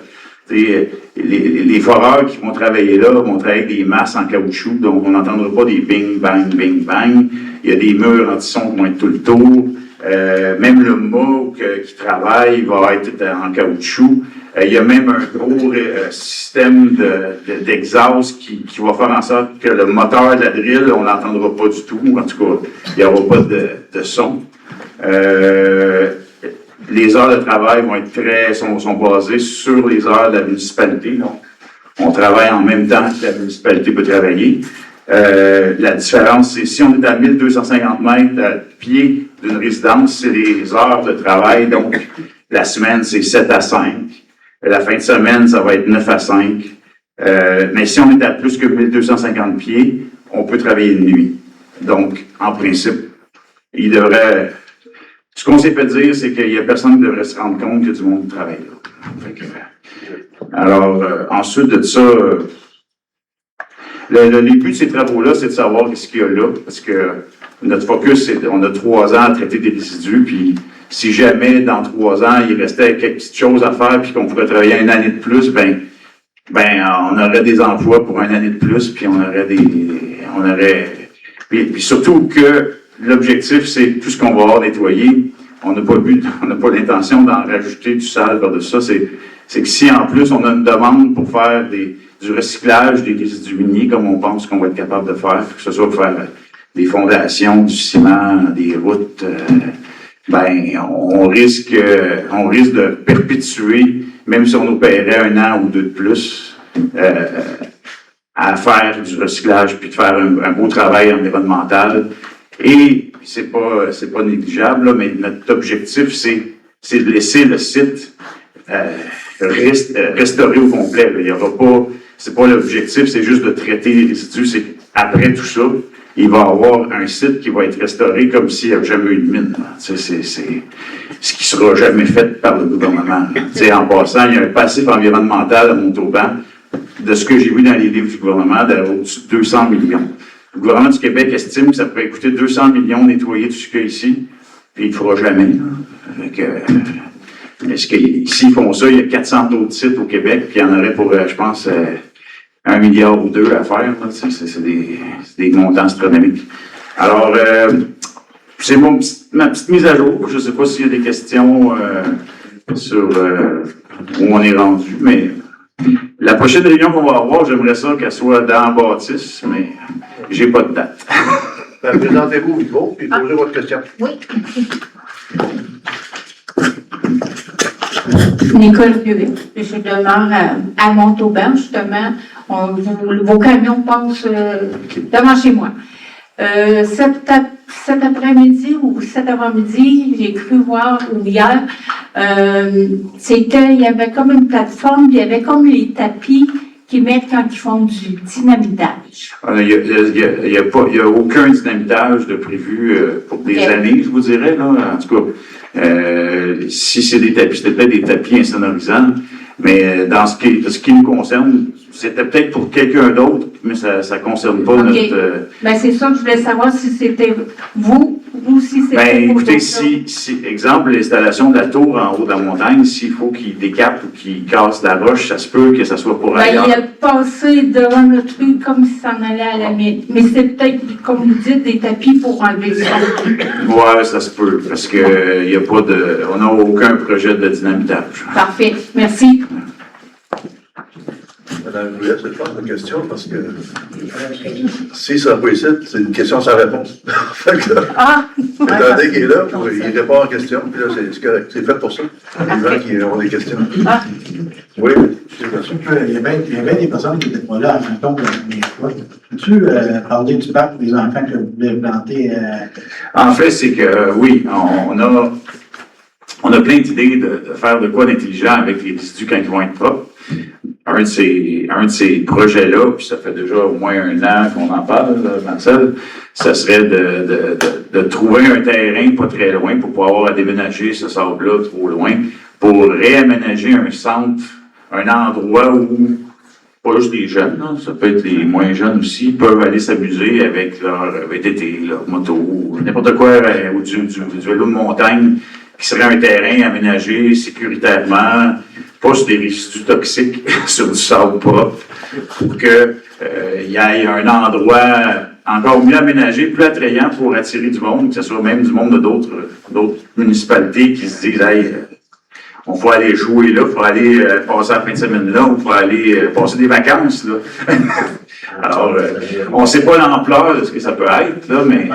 les foreurs qui vont travailler là vont travailler avec des masses en caoutchouc, donc on n'entendra pas des bing, bang, bing, bang. Il y a des murs anti-son qui vont être tout le tour. Même le mât qui travaille va être en caoutchouc. Il y a même un gros système d'exhaust qui va faire en sorte que le moteur de la drill, on l'entendra pas du tout. En tout cas, il n'y aura pas de son. Les heures de travail vont être sont basées sur les heures de la municipalité. Donc, on travaille en même temps que la municipalité peut travailler. La différence, c'est si on est à 1250 mètres à pied d'une résidence, c'est les heures de travail. Donc, la semaine, c'est 7 à 5. La fin de semaine, ça va être 9 à 5. Mais si on est à plus que 1250 pieds, on peut travailler de nuit. Donc, en principe, il devrait... Ce qu'on s'est fait dire, c'est qu'il n'y a personne qui devrait se rendre compte qu'il y a du monde qui travaille là. Fait que, alors, ensuite de ça, les buts de ces travaux-là, c'est de savoir ce qu'il y a là, parce que notre focus, c'est on a 3 ans à traiter des résidus, puis si jamais, dans 3 ans, il restait quelques petites choses à faire, puis qu'on pourrait travailler une année de plus, ben on aurait des emplois pour une année de plus, puis puis surtout que l'objectif, c'est tout ce qu'on va avoir nettoyé. On n'a pas l'intention d'en rajouter du sale par-dessus ça. C'est que si en plus on a une demande pour faire du recyclage des résidus miniers, comme on pense qu'on va être capable de faire, que ce soit pour faire des fondations, du ciment, des routes, on risque de perpétuer, même si on opérait 1 an ou 2 de plus, à faire du recyclage puis de faire un beau travail environnemental. Et c'est pas négligeable, là, mais notre objectif, c'est de laisser le site restauré au complet. Là. Il y aura pas, c'est pas l'objectif, c'est juste de traiter les résidus. C'est après tout ça, il va y avoir un site qui va être restauré comme s'il n'y avait jamais eu de mine. C'est ce qui sera jamais fait par le gouvernement. En passant, il y a un passif environnemental à Montauban, de ce que j'ai vu dans les livres du gouvernement, d'au-dessus de 200 millions. Le gouvernement du Québec estime que ça pourrait coûter 200 millions nettoyer tout ce qu'il y a ici, puis il ne le fera jamais. S'ils font ça, il y a 400 autres sites au Québec, puis il y en aurait pour, je pense, 1 milliard ou 2 à faire. C'est des montants astronomiques. Alors, c'est ma petite mise à jour. Je ne sais pas s'il y a des questions sur où on est rendu, mais la prochaine réunion qu'on va avoir, j'aimerais ça qu'elle soit dans Bâtisse, mais j'ai pas de date. Présentez-vous au micro et posez votre question. Oui. Nicole Curie, je demeure à Montauban, justement. Vos camions passent devant chez moi. Cet après-midi ou cet avant-midi, j'ai cru voir, ou hier, il y avait comme une plateforme, il y avait comme les tapis qu'ils mettent quand ils font du dynamitage. Il n'y a aucun dynamitage de prévu pour des années, je vous dirais, là. En tout cas, si c'est des tapis, c'était peut-être des tapis insonorisants, mais dans ce qui nous concerne, c'était peut-être pour quelqu'un d'autre, mais ça ne concerne pas notre... C'est ça que je voulais savoir si c'était vous ou si c'était pour écoutez, si, exemple, l'installation de la tour en haut de la montagne, s'il faut qu'il décape ou qu'il casse la roche, ça se peut que ça soit pour ailleurs. Il a passé devant le truc comme s'il s'en allait à la mine. Mais c'est peut-être, comme vous dites, des tapis pour enlever ça. Oui, ça se peut, parce que il y a pas de... On n'a aucun projet de dynamitage. Parfait. Merci. Madame Goulet, c'est pas une question parce que si ça n'a pas ici, c'est une question sans réponse. Attendez qu'il est là, il répond en question, puis là, c'est correct. C'est fait pour ça. Les gens qui ont des questions. Oui, il y a bien des personnes qui n'étaient pas là en fin de compte. Peux-tu parler du parc pour les enfants que vous voulez planter? En fait, c'est que oui, on a plein d'idées de faire de quoi d'intelligent avec les résidus quand ils vont être propres. Un de ces projets-là, puis ça fait déjà au moins 1 an qu'on en parle, Marcel, ça serait de trouver un terrain pas très loin pour pouvoir déménager ce sable-là trop loin, pour réaménager un centre, un endroit où pas juste les jeunes, là, ça peut être les moins jeunes aussi, peuvent aller s'amuser avec leur VTT, leur moto, n'importe quoi, ou du vélo de montagne, qui serait un terrain aménagé sécuritairement, pas sur des résidus toxiques, sur du sable propre, pour que il y ait un endroit encore mieux aménagé, plus attrayant pour attirer du monde, que ce soit même du monde de d'autres municipalités qui se disent « Hey, on faut aller jouer là, il faut aller passer la fin de semaine là, il faut aller passer des vacances là. » Alors, on ne sait pas l'ampleur de ce que ça peut être, là, mais...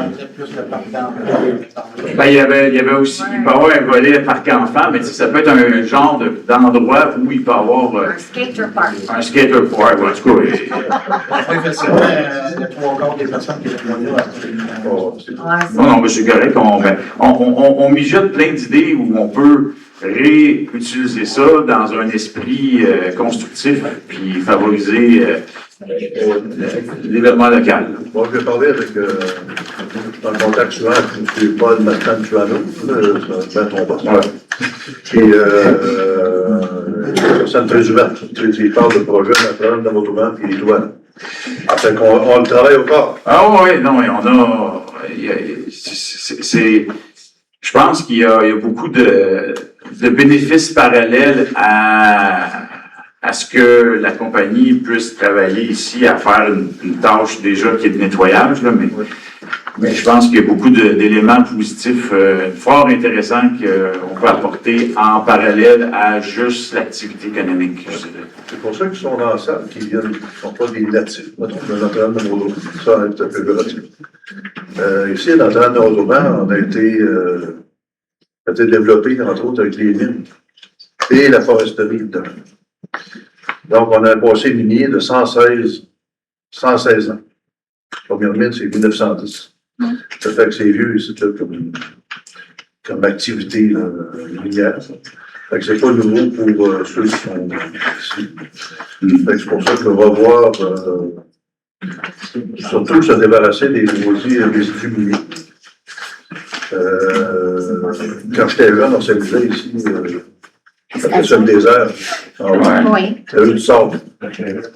il y avait aussi, il peut y avoir un volet parc enfant, mais ça peut être un genre d'endroit où il peut y avoir... Un skater park. Un skater park, en tout cas. Il y a 3/4 des personnes qui étaient là. Non, mais c'est correct. On mijote plein d'idées où on peut réutiliser ça dans un esprit constructif, puis favoriser l'événement local. Bon, je vais parler avec en contact souvent avec M. Paul Martin-Tuano, c'est ton boss. Ouais. Et ça me très ouverte. Il parle de projet, d'apprendre dans l'autoban, puis il est ouvert. Fait qu'on on le travaille au corps. Ah oui, non, on a. Je pense qu'il y a beaucoup de bénéfices parallèles à ce que la compagnie puisse travailler ici à faire une tâche déjà qui est de nettoyage, là, mais je pense qu'il y a beaucoup d'éléments positifs fort intéressants qu'on peut apporter en parallèle à juste l'activité économique. C'est pour ça qu'ils sont dans la salle, qu'ils ne sont pas des natifs, mettons, des entraîneurs de Modo. Ça, c'est un peu relatif. Ici, dans l'entraînement de Modo, on a été développé, entre autres, avec les mines et la foresterie dedans. Donc, on a un passé minier de 116 ans. La première mine, c'est 1910. Ça fait que c'est vieux ici, là, comme activité minière. Fait que c'est pas nouveau pour ceux qui sont ici. Fait que c'est pour ça qu'on va voir surtout se débarrasser des résidus miniers. Quand j'étais jeune, on s'amusait ici. Ça fait ça le désert. Oui. C'est du sable.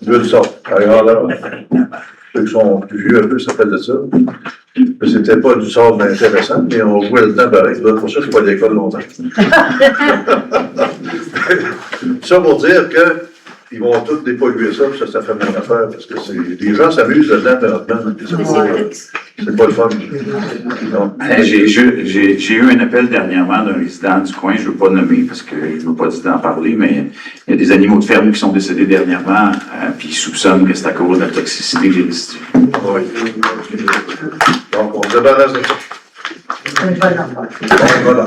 Du sable. À grandeur. Ceux qui sont plus vieux un peu, ça fait de ça. Mais c'était pas du sable intéressant, mais on jouait le temps pareil. C'est pour ça que je suis pas à l'école longtemps. Ça pour dire qu'ils vont tous dépolluer ça, puis ça fait mon affaire, parce que les gens s'amusent là-dedans, c'est pas le fun. J'ai eu un appel dernièrement d'un résident du coin, je ne veux pas nommer parce que je ne veux pas d'en parler, mais il y a des animaux de ferme qui sont décédés dernièrement, puis ils soupçonnent que c'est à cause de la toxicité des résidus. Oui. Donc, on se débarrasse de ça. Voilà.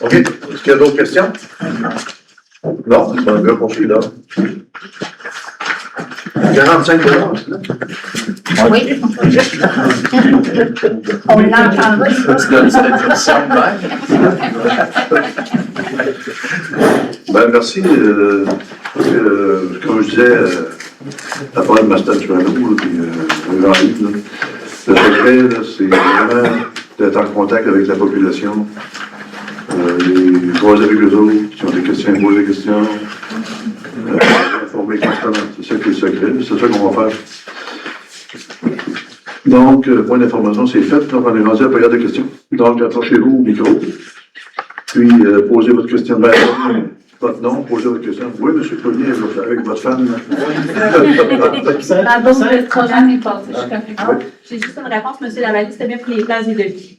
OK. Est-ce qu'il y a d'autres questions? Non, c'est un gars poursuivi là. 45 $, c'est là? Oui. On l'entendra. Ben, merci. Comme je disais, la part de Master Tuano, puis le grand livre, le secret, c'est vraiment d'être en contact avec la population. Les trois avec eux autres, qui ont des questions, poser des questions. Informer constamment. C'est ça qui est le secret. C'est ça qu'on va faire. Donc, point d'information, c'est fait. Donc, on est rendu à la période de questions. Donc, approchez-vous au micro. Puis, posez votre question. Ben, votre nom, posez votre question. Oui, M. Collier, avec votre femme. Le programme est passé. J'ai juste une réponse, M. Lavallée, c'était bien pour les places et devis.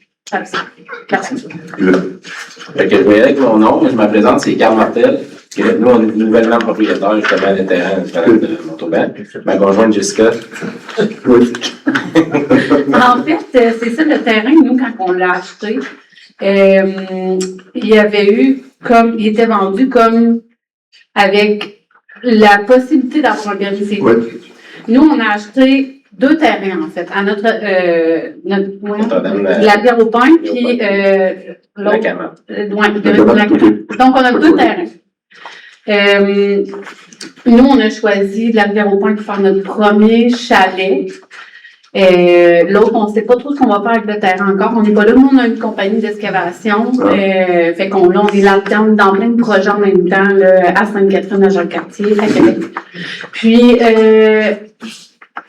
Merci. Fait que je vais avec mon nom, je me présente, c'est Carl Martel. Nous, on est nouvellement propriétaires justement des terrains de Montauban. Ma conjointe Jessica. Oui. En fait, c'est ça le terrain, nous, quand on l'a acheté, il y avait eu il était vendu comme avec la possibilité d'avoir un permis CT. Oui. Nous, on a acheté 2 terrains, en fait, à la bière au pain, puis La Camargue. Donc, on a 2 terrains. Nous, on a choisi de la bière au pain pour faire notre premier chalet. L'autre, on ne sait pas trop ce qu'on va faire avec le terrain encore. On n'est pas là, mais on a une compagnie d'excavation. Fait qu'on est là-dedans, dans plein de projets en même temps, là, à Sainte-Catherine, à Jacques-Cartier, à Québec. Puis,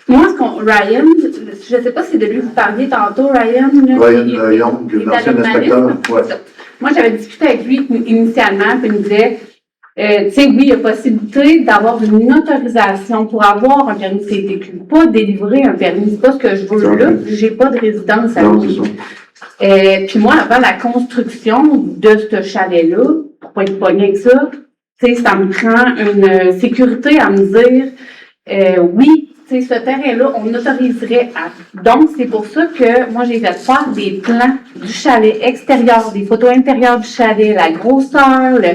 moi, Ryan, je ne sais pas si de lui vous parliez tantôt, Ryan. Ryan Young, l'ancien inspecteur. Ouais. Moi, j'avais discuté avec lui initialement, puis il me disait, tu sais, oui, il y a possibilité d'avoir une autorisation pour avoir un permis CTQ, pas délivrer un permis, c'est pas ce que je veux là, j'ai pas de résidence à lui. Puis moi, avant la construction de ce chalet-là, pour pas être pogné avec ça, tu sais, ça me prend une sécurité à me dire, oui, tu sais, ce terrain-là, on autoriserait à. Donc, c'est pour ça que moi, j'ai fait faire des plans du chalet extérieur, des photos intérieures du chalet, la grosseur, tu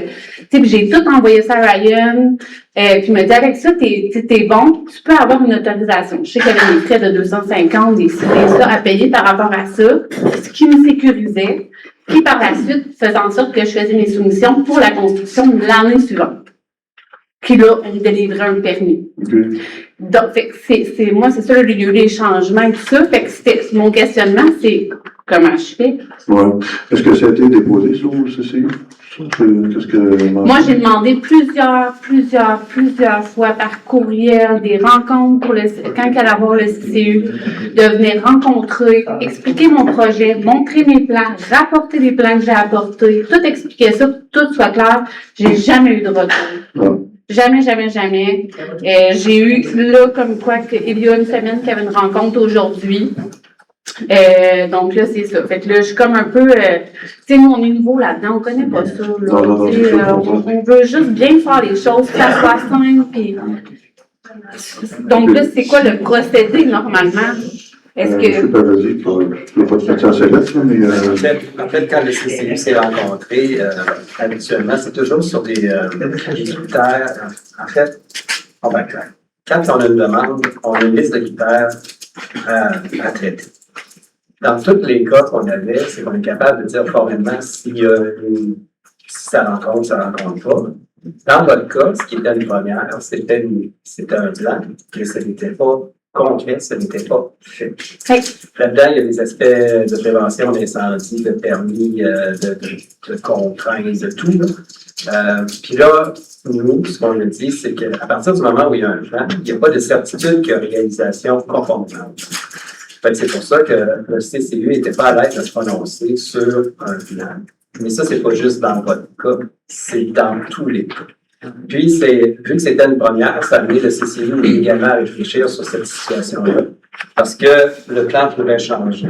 sais, j'ai tout envoyé ça à Ryan. Puis il me dit, avec ça, t'es bon, tu peux avoir une autorisation. Je sais qu'il y avait des frais de 250, des ça à payer par rapport à ça, ce qui me sécurisait. Puis par la suite, faisait en sorte que je faisais mes soumissions pour la construction de l'année suivante. Puis là, on délivrait un permis. Donc, fait que moi, c'est ça, il y a eu les changements et tout ça. Fait que mon questionnement, c'est comment je fais? Ouais. Est-ce que ça a été déposé sur le CCI? Qu'est-ce que... Moi, j'ai demandé plusieurs fois par courriel des rencontres pour quand elle allait avoir le CCU, de venir rencontrer, expliquer mon projet, montrer mes plans, rapporter les plans que j'ai apportés, tout expliquer ça, que tout soit clair. J'ai jamais eu de retour. Ouais. Jamais. J'ai eu, là, comme quoi, il y a une semaine qu'il y avait une rencontre aujourd'hui. Donc là, c'est ça. Fait que là, je suis comme un peu, tu sais, nous, on est nouveau là-dedans, on connaît pas ça, là. On veut juste bien faire les choses, que ça soit simple, puis... Donc là, c'est quoi le procédé, normalement? Est-ce que... Je suis pas dit qu'il n'y a pas de médecin céleste, mais... En fait, quand le CCU s'est rencontré, habituellement, c'est toujours sur des critères. En fait, quand on a une demande, on a une liste de critères à traiter. Dans tous les cas qu'on avait, c'est qu'on est capable de dire formellement si ça rencontre pas. Dans votre cas, ce qui était une première, c'était un plan, mais ce n'était pas concret, ce n'était pas fait. Là-dedans, il y a des aspects de prévention d'incendie, de permis, de contraintes, de tout. Puis là, nous, ce qu'on a dit, c'est qu'à partir du moment où il y a un plan, il n'y a pas de certitude qu'il y a réalisation confortable. C'est pour ça que le CCU n'était pas à l'aise de se prononcer sur un plan. Mais ça, c'est pas juste dans votre cas, c'est dans tous les cas. Puis, vu que c'était une première, ça a amené le CCU également à réfléchir sur cette situation-là. Parce que le plan pourrait changer.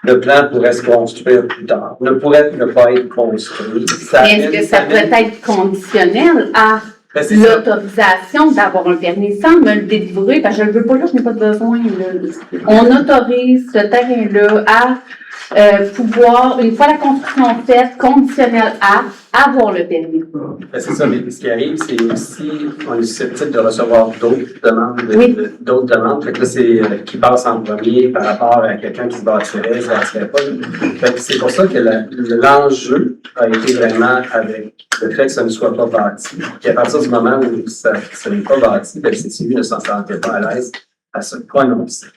Le plan pourrait se construire plus tard. Ne pourrait ne pas être construit. Est-ce que ça peut être conditionnel à l'autorisation d'avoir un permis sans me le délivrer? Parce que je ne le veux pas là, je n'ai pas de besoin. On autorise ce terrain-là à pouvoir, une fois la construction faite, conditionnel à avoir le permis. C'est ça, mais ce qui arrive, c'est aussi on est susceptible de recevoir d'autres demandes. D'autres demandes. Fait que là, c'est qui passe en premier par rapport à quelqu'un qui se bâtirait, ça ne serait pas. Fait que c'est pour ça que l'enjeu a été vraiment avec le fait que ça ne soit pas bâti. Puis à partir du moment où ça n'est pas bâti, le CCU ne s'en sentait pas à l'aise à se prononcer.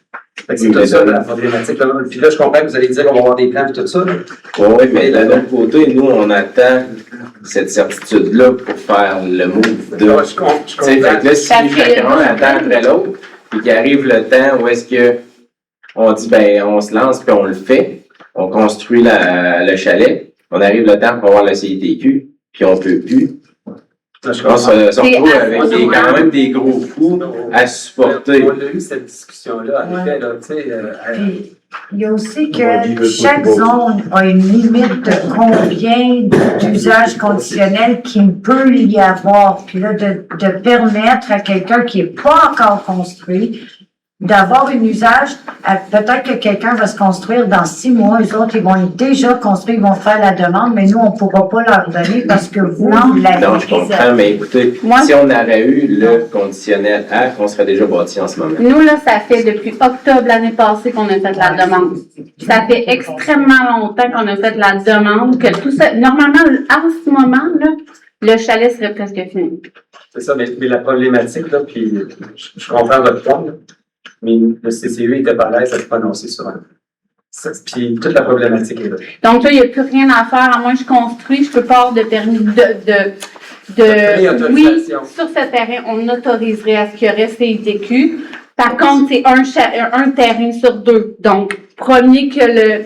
C'est tout ça la problématique. Là. Puis là, je comprends que vous allez dire qu'on va avoir des plans et tout ça. Oui, mais d'un autre côté, nous, on attend cette certitude-là pour faire le move de. Je comprends. Fait que là, si chacun attend après l'autre, puis qu'il arrive le temps où est-ce que on dit, ben, on se lance puis on le fait, on construit le chalet, on arrive le temps pour avoir le CITQ, puis on peut plus. On se retrouve avec quand même des gros coûts à supporter. On a eu cette discussion-là, en effet, là, tu sais. Il y a aussi que chaque zone a une limite de combien d'usages conditionnels qu'il peut y avoir. Puis là, de permettre à quelqu'un qui n'est pas encore construit d'avoir un usage, peut-être que quelqu'un va se construire dans 6 mois, les autres, ils vont être déjà construits, ils vont faire la demande, mais nous, on ne pourra pas leur donner parce que vous l'avez. Non, je comprends, mais écoutez, si on avait eu le conditionnel A, on serait déjà bâti en ce moment. Nous, là, ça fait depuis octobre l'année passée qu'on a fait la demande. Ça fait extrêmement longtemps qu'on a fait la demande, que tout ça, normalement, à ce moment, là, le chalet serait presque fini. C'est ça, mais la problématique, là, puis je comprends votre point, là. Mais le CCU n'était pas à l'aise à se prononcer sur un. Puis toute la problématique est là. Donc là, il n'y a plus rien à faire, à moins que je construis, je peux pas avoir de permis oui, sur ce terrain, on autoriserait à ce qu'il y aurait CITQ. Par contre, c'est un terrain sur 2. Donc, premier que le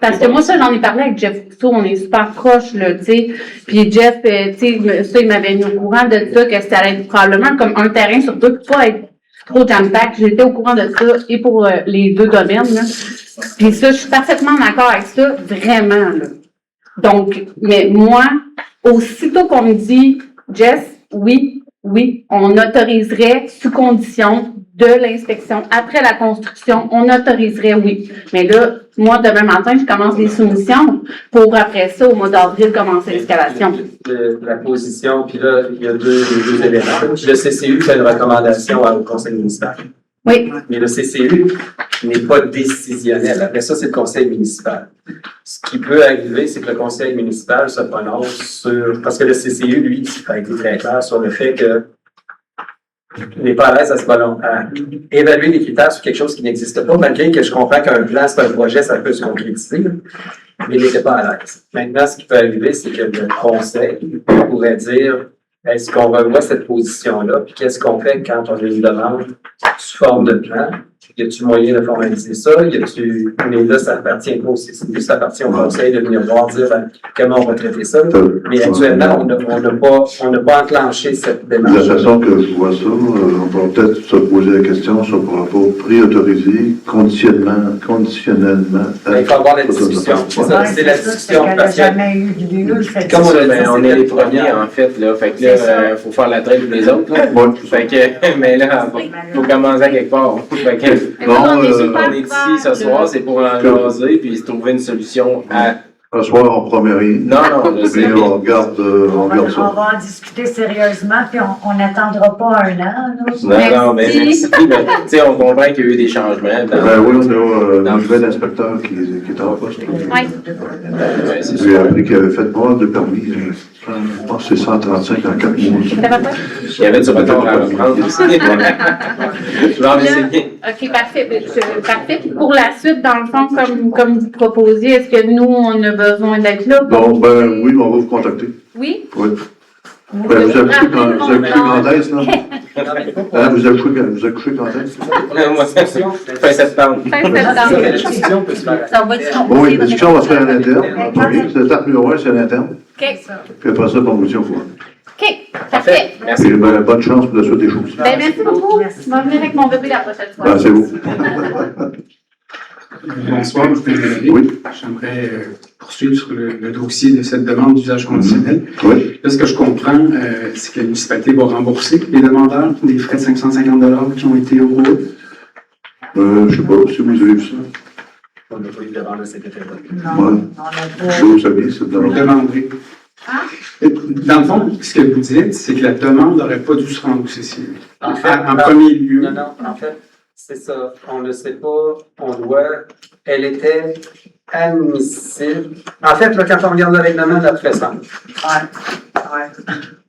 parce que moi, ça, j'en ai parlé avec Jeff Rousseau, on est super proches, là, tu sais. Puis Jeff, ça, il m'avait mis au courant de ça, que ça allait être probablement comme un terrain sur 2, pour pas être trop jam-pack. J'étais au courant de ça et pour les 2 domaines. Là. Puis ça, je suis parfaitement d'accord avec ça, vraiment. Là. Donc, mais moi, aussitôt qu'on me dit, Jess, oui, on autoriserait sous condition de l'inspection. Après la construction, on autoriserait oui. Mais là, moi, demain matin, je commence les soumissions pour après ça, au mois d'avril, commencer l'installation. La position, puis là, il y a deux éléments. Puis le CCU fait une recommandation au conseil municipal. Oui. Mais le CCU n'est pas décisionnel. Après ça, c'est le conseil municipal. Ce qui peut arriver, c'est que le conseil municipal se prononce sur... Parce que le CCU, lui, a été très clair sur le fait que n'est pas à l'aise à évaluer les critères sur quelque chose qui n'existe pas, malgré que je comprends qu'un plan, c'est un projet, ça peut se concrétiser, mais il n'était pas à l'aise. Maintenant, ce qui peut arriver, c'est que le conseil pourrait dire, est-ce qu'on revoit cette position-là, puis qu'est-ce qu'on fait quand on a une demande sous forme de plan? Y a-t-il moyen de formaliser ça? Mais là, ça appartient pas aussi. Ça appartient au conseil de venir voir, dire comment on va traiter ça. Mais actuellement, on n'a pas enclenché cette De démarche. la façon que je vois ça, on va peut-être se poser la question sur le rapport préautorisé conditionnellement. Il faut avoir la discussion. C'est la discussion. Elle n'a jamais eu lieu, cette Comme on l'a dit, On est les premiers, en fait, là. Fait que là, il faut faire la traite des autres, là. Ouais. Fait que, mais là, faut commencer à quelque part. Fait que, on est ici ce soir, c'est pour en jaser, puis se trouver une solution à... Ce soir, on ne promet rien. Non, je sais. Mais on regarde On ça. va en discuter sérieusement, puis on n'attendra pas un an. Non, mais merci. Tu sais, on comprend qu'il y a eu des changements. Oui, on a un nouvel inspecteur qui est en poste. J'ai appris qu'il avait fait pas mal de permis. Je pense que c'est 135 en 4 mois. Il y avait du retard à reprendre aussi. Je vais en essayer. OK, parfait. Parfait. Puis pour la suite, dans le fond, comme vous proposiez, est-ce que nous, on a besoin d'être là? Bon, oui, on va vous contacter. Oui? Oui. Vous avez couché quand est-ce, là? Vous avez couché quand est-ce? Moi, fin septembre. La discussion peut se faire. Bon, oui, la discussion va se faire à l'interne. En premier, c'est l'étape numéro 1, c'est à l'interne. OK. Puis après ça, on vous tient au courant. OK. Parfait. Merci. Et bonne chance pour la suite des choses. Merci beaucoup. Je vais venir avec mon bébé la prochaine fois. Ah, c'est vous. Bonsoir, Martin Valéry. Oui. J'aimerais poursuivre sur le dossier de cette demande d'usage conditionnel. Oui. Là, ce que je comprends, c'est que la municipalité va rembourser les demandeurs des frais de 550 qui ont été envoyés. Je ne sais pas si vous avez vu ça. On n'a pas eu de demande de secrétaire. Non, Ouais. on n'a pas. Vous saviez, c'est de Vous le demanderez. Dans le fond, ce que vous dites, c'est que la demande n'aurait pas dû se rendre au CCI. En fait, En premier lieu. Non, en fait, c'est ça. On ne sait pas, on doit. Elle était admissible. En fait, là, quand on regarde le règlement de la présente, Ouais.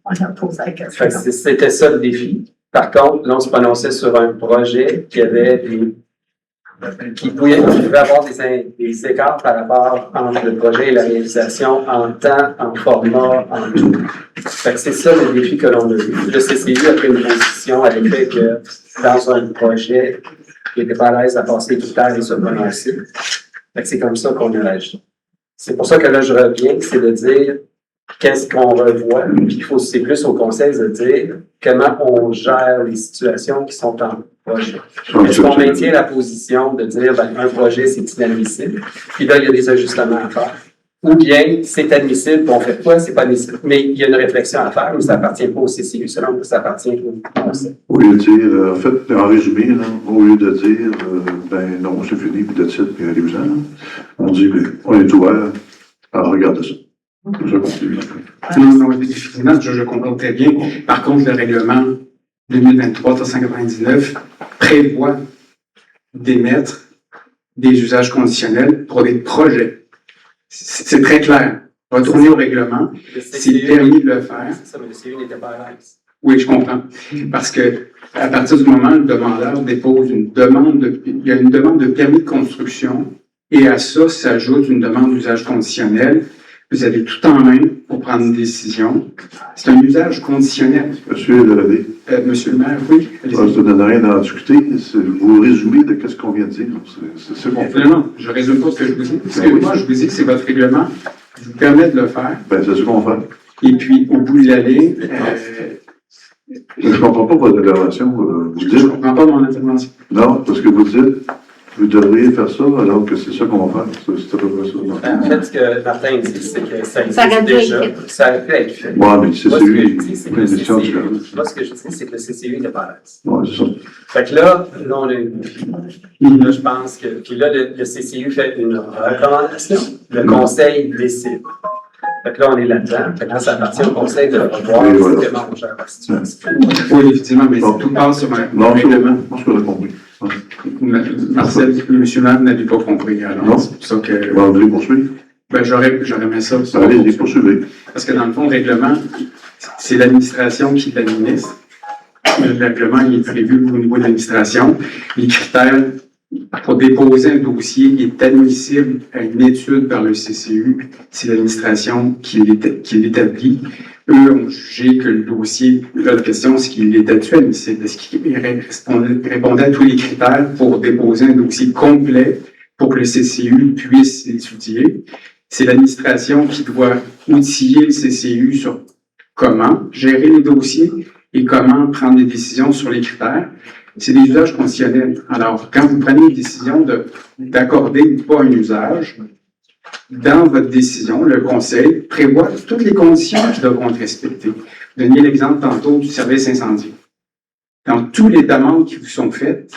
On a posé la question. c'était ça le défi. Par contre, là, on se prononçait sur un projet qui avait qui pouvait avoir des écarts par rapport entre le projet et la réalisation en temps, en format, en tout. Fait que c'est ça le défi que l'on a eu. Le CCI a pris une position à l'effet que dans un projet, il n'était pas à l'aise à passer tout le temps et se prononcer. Fait que c'est comme ça qu'on a agi. C'est pour ça que là, je reviens, c'est de dire qu'est-ce qu'on revoit, puis il faut, c'est plus au conseil de dire comment on gère les situations qui sont en projet. Est-ce qu'on maintient la position de dire un projet c'est inadmissible, puis là il y a des ajustements à faire, ou bien c'est admissible, puis on fait quoi, c'est pas admissible, mais il y a une réflexion à faire, mais ça appartient pas au CCU, selon que ça appartient au conseil. Au lieu de dire, en fait, en résumé, là, au lieu de dire, ben non, c'est fini, puis de suite, puis allez-vous-en, on dit, ben, on est ouvert à regarder ça. Non, effectivement, je comprends très bien. Par contre, le règlement 2023-399 prévoit d'émettre des usages conditionnels pour des projets. C'est très clair. Retourner au règlement, c'est permis de le faire. C'est ça, mais le CCU n'était pas à l'aise. Oui, je comprends. Parce que à partir du moment où le demandeur dépose il y a une demande de permis de construction et à ça s'ajoute une demande d'usage conditionnel. Vous avez tout en main pour prendre une décision. C'est un usage conditionnel. Monsieur Deladé. Monsieur le maire, oui. Ça ne donne rien à en discuter. Vous résumez de ce qu'on vient de dire. C'est bon. Non, je ne résume pas ce que je vous dis. Ce que moi, je vous dis que c'est votre règlement qui vous permet de le faire. Ben, c'est ce qu'on fait. Et puis, au bout de la ligne, je ne comprends pas votre intervention. Vous dites. Je ne comprends pas mon intervention. Non, parce que vous dites, vous devriez faire ça alors que c'est ça qu'on va faire. C'est à peu près ça. En fait, ce que Martin dit, c'est que ça Ça aurait existe dû déjà. être fait. Ça aurait pu être fait. Ouais, mais c'est Moi, ce que celui, je dis, c'est que une le décision CCU, différente. moi, ce que je dis, c'est que le CCU n'était pas à l'aise. Ouais, c'est ça. Fait que là, on a eu. Là, je pense que. Puis là, le CCU fait une recommandation. Le conseil décide. Fait que là, on est là-dedans. Fait que là, ça appartient au conseil de revoir Et voilà. comment on gère la situation. Oui, effectivement, mais tout passe sur un Non, règlement. je pense qu'on a compris. Marcel, monsieur le maire n'avait pas compris. Alors, Non. c'est pour ça que. Vous voulez poursuivre? Ben, j'aurais mis ça. Allez, poursuivez. Parce que dans le fond, le règlement, c'est l'administration qui l'administre. le règlement il est prévu au niveau de l'administration. Les critères pour déposer un dossier qui est admissible à une étude par le CCU, c'est l'administration qui l'établit. Eux ont jugé que le dossier, là, la question, c'est qu'il était admissible. Est-ce qu'il répondait à tous les critères pour déposer un dossier complet pour que le CCU puisse l'étudier? C'est l'administration qui doit outiller le CCU sur comment gérer les dossiers et comment prendre des décisions sur les critères. C'est des usages conditionnels. Alors, quand vous prenez une décision d'accorder ou pas un usage, dans votre décision, le Conseil prévoit toutes les conditions qui devront être respectées. Vous donniez l'exemple tantôt du service incendie. Dans toutes les demandes qui vous sont faites,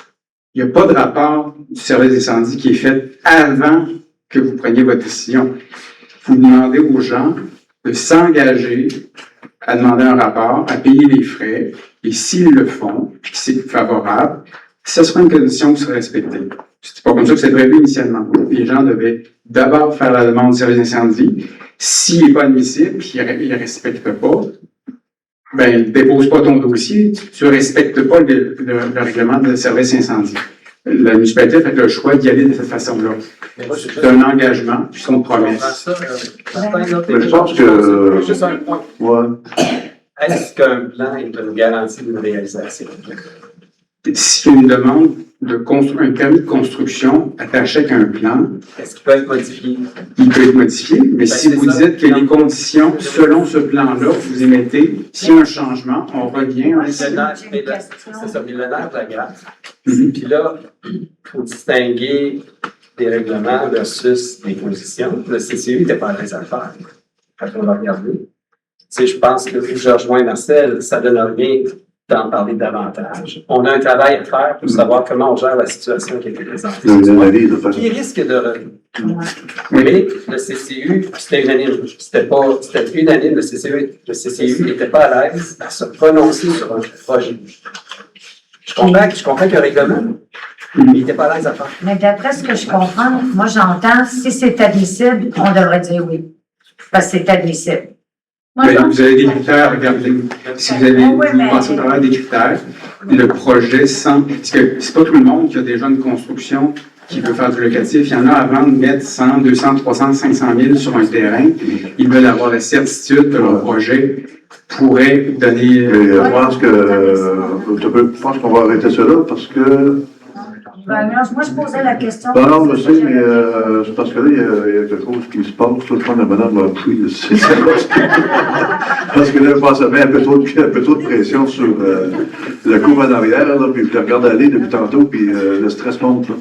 il n'y a pas de rapport du service incendie qui est fait avant que vous preniez votre décision. Vous demandez aux gens de s'engager à demander un rapport, à payer les frais, et s'ils le font, puis que c'est favorable, ce sera une condition qui sera respectée. C'est pas comme ça que c'est prévu initialement. Les gens devaient d'abord faire la demande du service incendie. S'il n'est pas admissible, puis il ne respecte pas, ben, dépose pas ton dossier, tu ne respectes pas le règlement de service incendie. La municipalité fait le choix d'y aller de cette façon-là. C'est un engagement, puis son promesse. Mais je pense que... Juste un point. Ouais. Est-ce qu'un plan est une garantie d'une réalisation? S'il y a une demande de un permis de construction attaché avec un plan, est-ce qu'il peut être modifié? Il peut être modifié, mais si vous dites que les conditions, selon ce plan-là, vous émettez, s'il y a un changement, on revient à C'est ça, mais le nerf de la grâce. Puis là, il faut distinguer des règlements versus des conditions. Le CCU n'était pas à l'aise à le faire. Quand on va regarder. Tu sais, je pense que je rejoins Marcel, ça donne rien d'en parler davantage. On a un travail à faire pour savoir comment on gère la situation qui a été présentée. Qui risque de revenir. Mais le CCU, c'était unanime. C'était unanime. Le CCU n'était pas à l'aise à se prononcer sur un projet. Je comprends qu'il y a un règlement. Il n'était pas à l'aise à faire. Mais d'après ce que je comprends, moi j'entends, si c'est admissible, on devrait dire oui. Parce que c'est admissible. Vous avez des critères, regardez. Si vous avez passé au travers des critères, le projet sans. Parce que c'est pas tout le monde qui a déjà une construction qui veut faire du locatif. Il y en a avant de mettre 100, 200, 300, 500 000 sur un terrain. Ils veulent avoir la certitude que leur projet pourrait donner. Je pense qu'on va arrêter cela parce que. Ben, moi, je posais la question. Non, je sais, mais c'est parce que là, il y a quelque chose qui se passe. Je crois que la madame va appuyer dessus. Parce que là, je pense qu'il y avait un peu trop de pression sur la cour en arrière, là, puis je la regarde aller depuis tantôt, puis le stress monte. Là.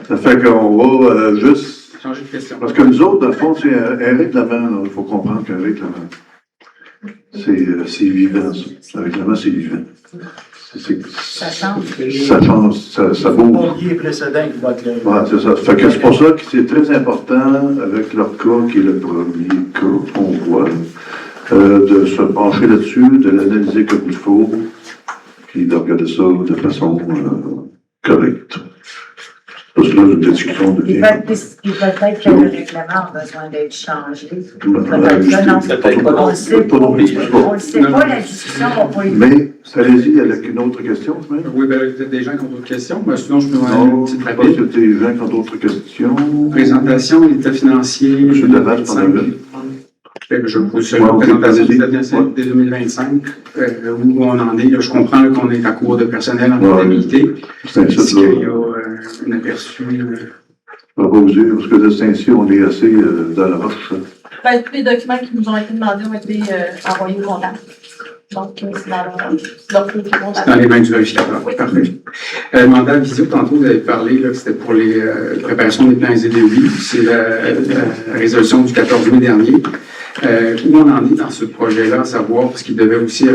Ça fait qu'on va juste. Changer de question. Parce que nous autres, dans le fond, c'est un règlement. Il faut comprendre qu'un règlement, c'est vivant, ça. Un règlement, c'est vivant. Ça change. Ça bouge. Les précédents qui vont être là. Ouais, c'est ça. Fait que c'est pour ça que c'est très important, avec leur cas, qui est le premier cas qu'on voit, de se pencher là-dessus, de l'analyser comme il faut, puis de regarder ça de façon correcte. Parce que là, une discussion de Il peut-être que le règlement a besoin d'être changé. Peut-être pas. On ne sait pas. On ne sait pas, la discussion va pas être. Mais, allez-y avec une autre question. Oui, bien, peut-être des gens qui ont d'autres questions. Mais sinon, je peux vous donner une petite rapide. Parce que des gens qui ont d'autres questions. Présentation, l'état financier. M. Daval, je m'en avais. Je vous pose la présentation de l'état financier dès 2025, où on en est. Là, je comprends qu'on est à court de personnel en comptabilité. Est-ce qu'il y a un aperçu? On va pas vous dire, parce que de ce temps-ci, on est assez dans la roche. Ben, tous les documents qui nous ont été demandés ont été envoyés au comptable. Donc, c'est dans dans les mains du vérificateur. Oui. Parfait. Le mandat visio, tantôt, vous avez parlé, là, c'était pour les préparations des plans ZDOI. C'est la résolution du 14 mai dernier. Où on en est dans ce projet-là, à savoir, parce qu'il devait aussi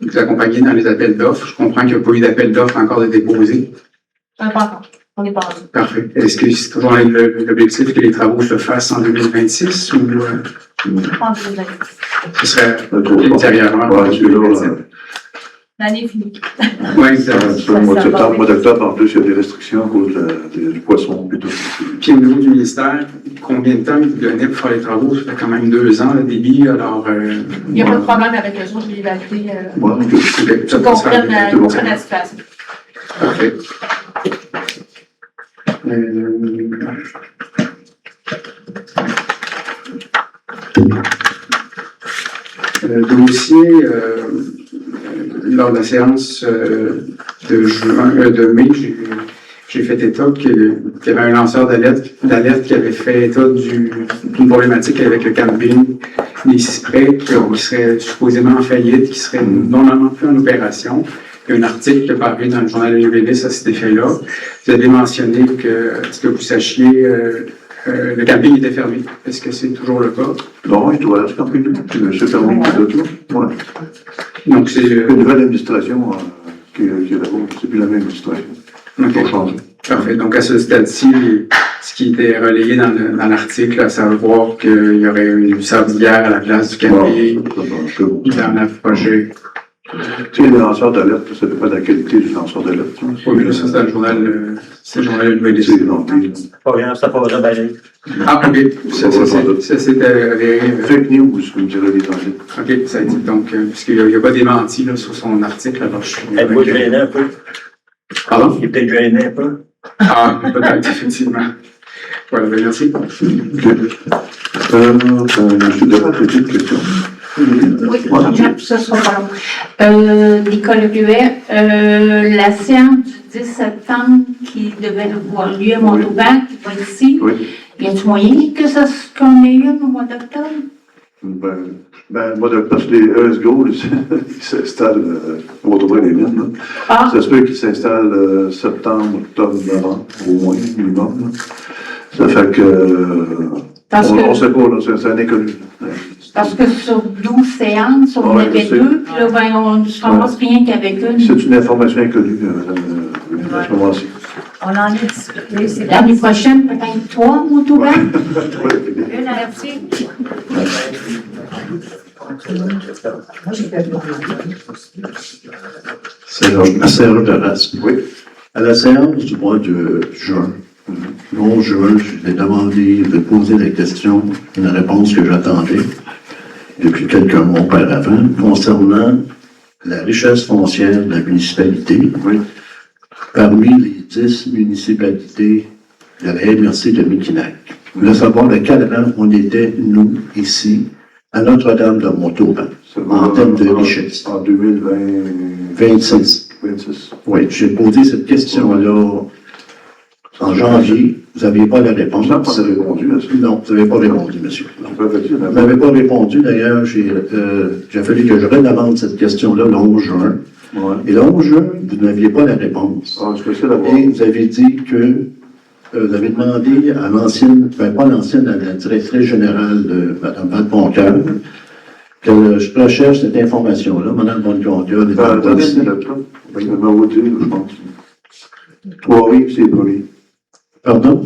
nous accompagner dans les appels d'offres. Je comprends qu'il n'y a pas eu d'appel d'offres encore de déposé. Pas encore. On n'est pas rendu. Parfait. Est-ce que c'est toujours l'objectif que les travaux se fassent en 2026 ou En 2026. ce serait ultérieurement? L'année est finie. Oui, exactement. Au mois de septembre, mois d'octobre, en plus, il y a des restrictions à cause du poisson et tout. Puis au niveau du ministère, combien de temps ils vous donnaient pour faire les travaux? Ça fait quand même 2 ans, le débit, alors... Il n'y a pas de problème avec eux autres, je l'ai validé. Ouais, ok. Ils comprennent la situation. Parfait. Le dossier, lors de la séance de mai, j'ai fait état qu'il y avait un lanceur d'alerte qui avait fait état d'une problématique avec le camping des Cyprès qui serait supposément en faillite, qui serait normalement plus en opération. Il y a un article qui est paru dans le journal de l'UVDS à cet effet-là. Vous avez mentionné que, est-ce que vous sachiez, le camping était fermé. Est-ce que c'est toujours le cas? Non, il doit être camping. C'est fermé de tout. Ouais. Donc, c'est une nouvelle administration qui est là-bas. C'est plus la même administration. OK. Pour changer. Parfait. Donc, à ce stade-ci, ce qui était relayé dans l'article, à savoir qu'il y aurait une sablière à la place du camping, dans le projet. Tu sais, les lanceurs d'alerte, ça dépend de la qualité du lanceur d'alerte. Oui, mais là, ça, c'est dans le journal, c'est le journal UVDC. Ça pas vraiment balayer. Ah, OK. Ça c'était avéré. Fake news, comme dirait les Anglais. OK, ça a été donc, puisqu'il n'y a pas démenti là, sur son article, alors je suis. Êtes-vous gêné un peu? Pardon? Il est peut-être gêné un peu. Ah, peut-être, effectivement. Voilà, ben merci. OK. Je te donne une petite question. Oui, ce sera pas long. Nicole Ruet, la séance du 10 septembre qui devait avoir lieu à Montauban, qui va ici, y a-t-il moyen qu'on ait eu au mois d'octobre? Moi, parce que les ESGO, ils s'installent à Montauban-les-Mines. Ça se peut qu'ils s'installent septembre, octobre, novembre, au moins, minimum. Ça fait que... on ne sait pas, c'est un inconnu. Parce que sur 12 séances, on en avait 2, puis là, ben, on ne se ramasse rien qu'avec une. C'est une information inconnue, à ce moment-ci. On en est discuté. L'année prochaine, peut-être 3, Montauban? Une à la petite. Serge Darras. Oui. À la séance du mois de juin, 11 juin, je vais demander de poser la question, une réponse que j'attendais depuis quelques mois auparavant, concernant la richesse foncière de la municipalité. Oui. Parmi les 10 municipalités de la MRC de Mekinac. Je voulais savoir de quel rang on était, nous, ici, à Notre-Dame de Montauban, en termes de richesse. En 2026. 26. Oui, j'ai posé cette question-là en janvier. Vous n'aviez pas la réponse. Vous n'avez pas répondu à ça? Non, vous n'avez pas répondu, monsieur. Non. Vous n'avez pas répondu. D'ailleurs, j'ai fallu que je redemande cette question-là le 11 juin. Ouais. Et le 11 juin, vous n'aviez pas la réponse. Ah, je sais d'avoir. Et vous avez dit que vous avez demandé à l'ancienne, pas l'ancienne, à la directrice générale de Mme Val-Poncal, que je recherche cette information-là. Mme Bonnecontiol est en police. Il m'a voté, je pense. Trois-Rives, c'est premier. Pardon?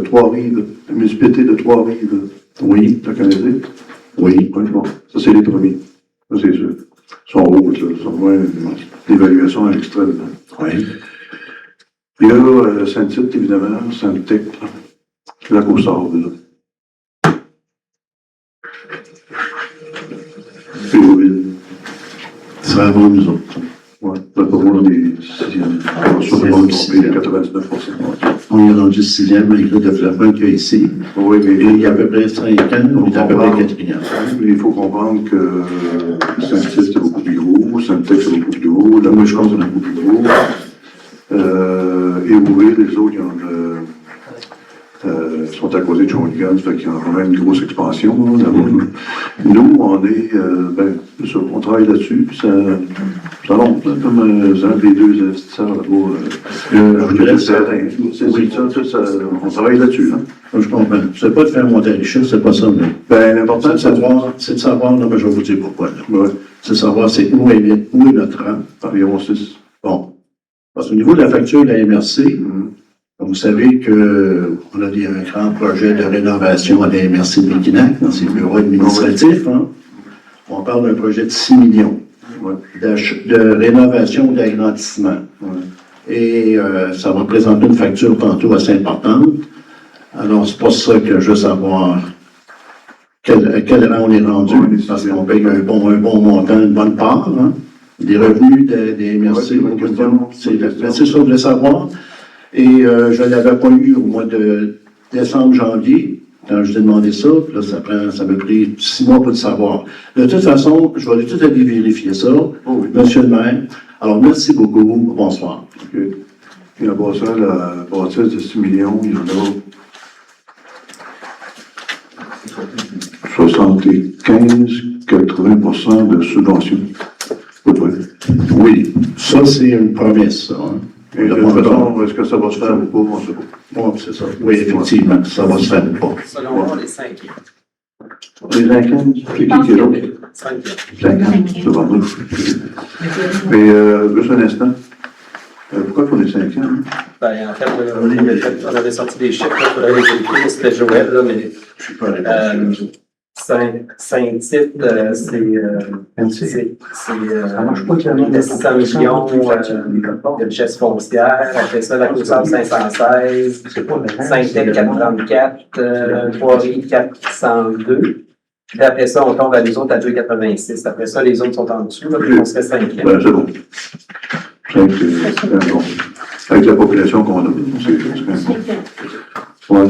Trois-Rives, la municipalité de Trois-Rives. Oui. Tu la connaissais? Oui. Oui, bon. Ça, c'est les premiers. Ça, c'est sûr. Ils sont hautes, là. Ils sont moins d'évaluation à l'extrême. Oui. Il y a Saint-Tite, évidemment, Saint-Tech, là qu'on sort de là. Péroville. Ça va avant nous autres. Oui, pas pour moi, des 6e. Sur le monde, on paye 99%. On est rendu 6e avec le développement qu'il y a ici. Oui, mais il y a à peu près 5 ans, on est à peu près 4e. Il faut comprendre que Saint-Tite, c'est beaucoup plus gros, Saint-Tech, c'est beaucoup plus gros, la Mouche, c'est beaucoup plus gros. Et ouvrir les autres, sont à côté de Shawinigan, ça fait qu'il y a quand même une grosse expansion. Nous, on est, on travaille là-dessus, puis ça monte, comme un des deux investisseurs là-bas. On travaille là-dessus. Je comprends. C'est pas de faire monter la richesse, c'est pas ça, mais. L'important, c'est de savoir, non, mais je vais vous dire pourquoi. C'est de savoir où est notre rang. Environ 6. Bon. Parce qu'au niveau de la facture de la MRC, vous savez qu'on a un grand projet de rénovation à la MRC de Mekinac, dans ses bureaux administratifs. Hein. On parle d'un projet de 6 millions de rénovation ou d'agrandissement. Et ça représente une facture tantôt assez importante. Alors, c'est pour ça que je veux savoir à quel rang on est rendu, parce qu'on paye un bon montant, une bonne part, hein, des revenus des merci. C'est ça que je voulais savoir. Et je ne l'avais pas eu au mois de décembre, janvier, quand je t'ai demandé ça. Puis là, ça m'a pris 6 mois pour le savoir. De toute façon, je vais tout aller vérifier ça, monsieur le maire. Alors, merci beaucoup. Bonsoir. OK. Et à part ça, la bâtisse de 6 millions, il y en a 75-80% de subventions. À peu près. Oui, ça, c'est une promesse, ça. Hein. Et de toute façon, est-ce que ça va se faire ou pas? On ne sait pas. Bon, c'est ça. Oui, effectivement, ça va se faire ou pas. Selon moi, les 5. Les 5 ans? C'est qui est l'autre? 5. 5 ans, c'est vendu. Mais, juste un instant. Pourquoi pour les 5 ans? Ben, en fait, on avait sorti des chiffres, il faudrait les vérifier, c'était Joël, là, mais. Je suis pas allé. 5 titres, c'est 600 millions de richesse foncière. Après ça, la Côte-Sable 516, 5 tech 434, 3 riz 402. Puis après ça, on tombe à les autres à 2,86. Après ça, les autres sont en dessous, là, puis on serait 5e. Ben, c'est bon. 5, c'est bon. Avec la population qu'on a, c'est bon. Ouais.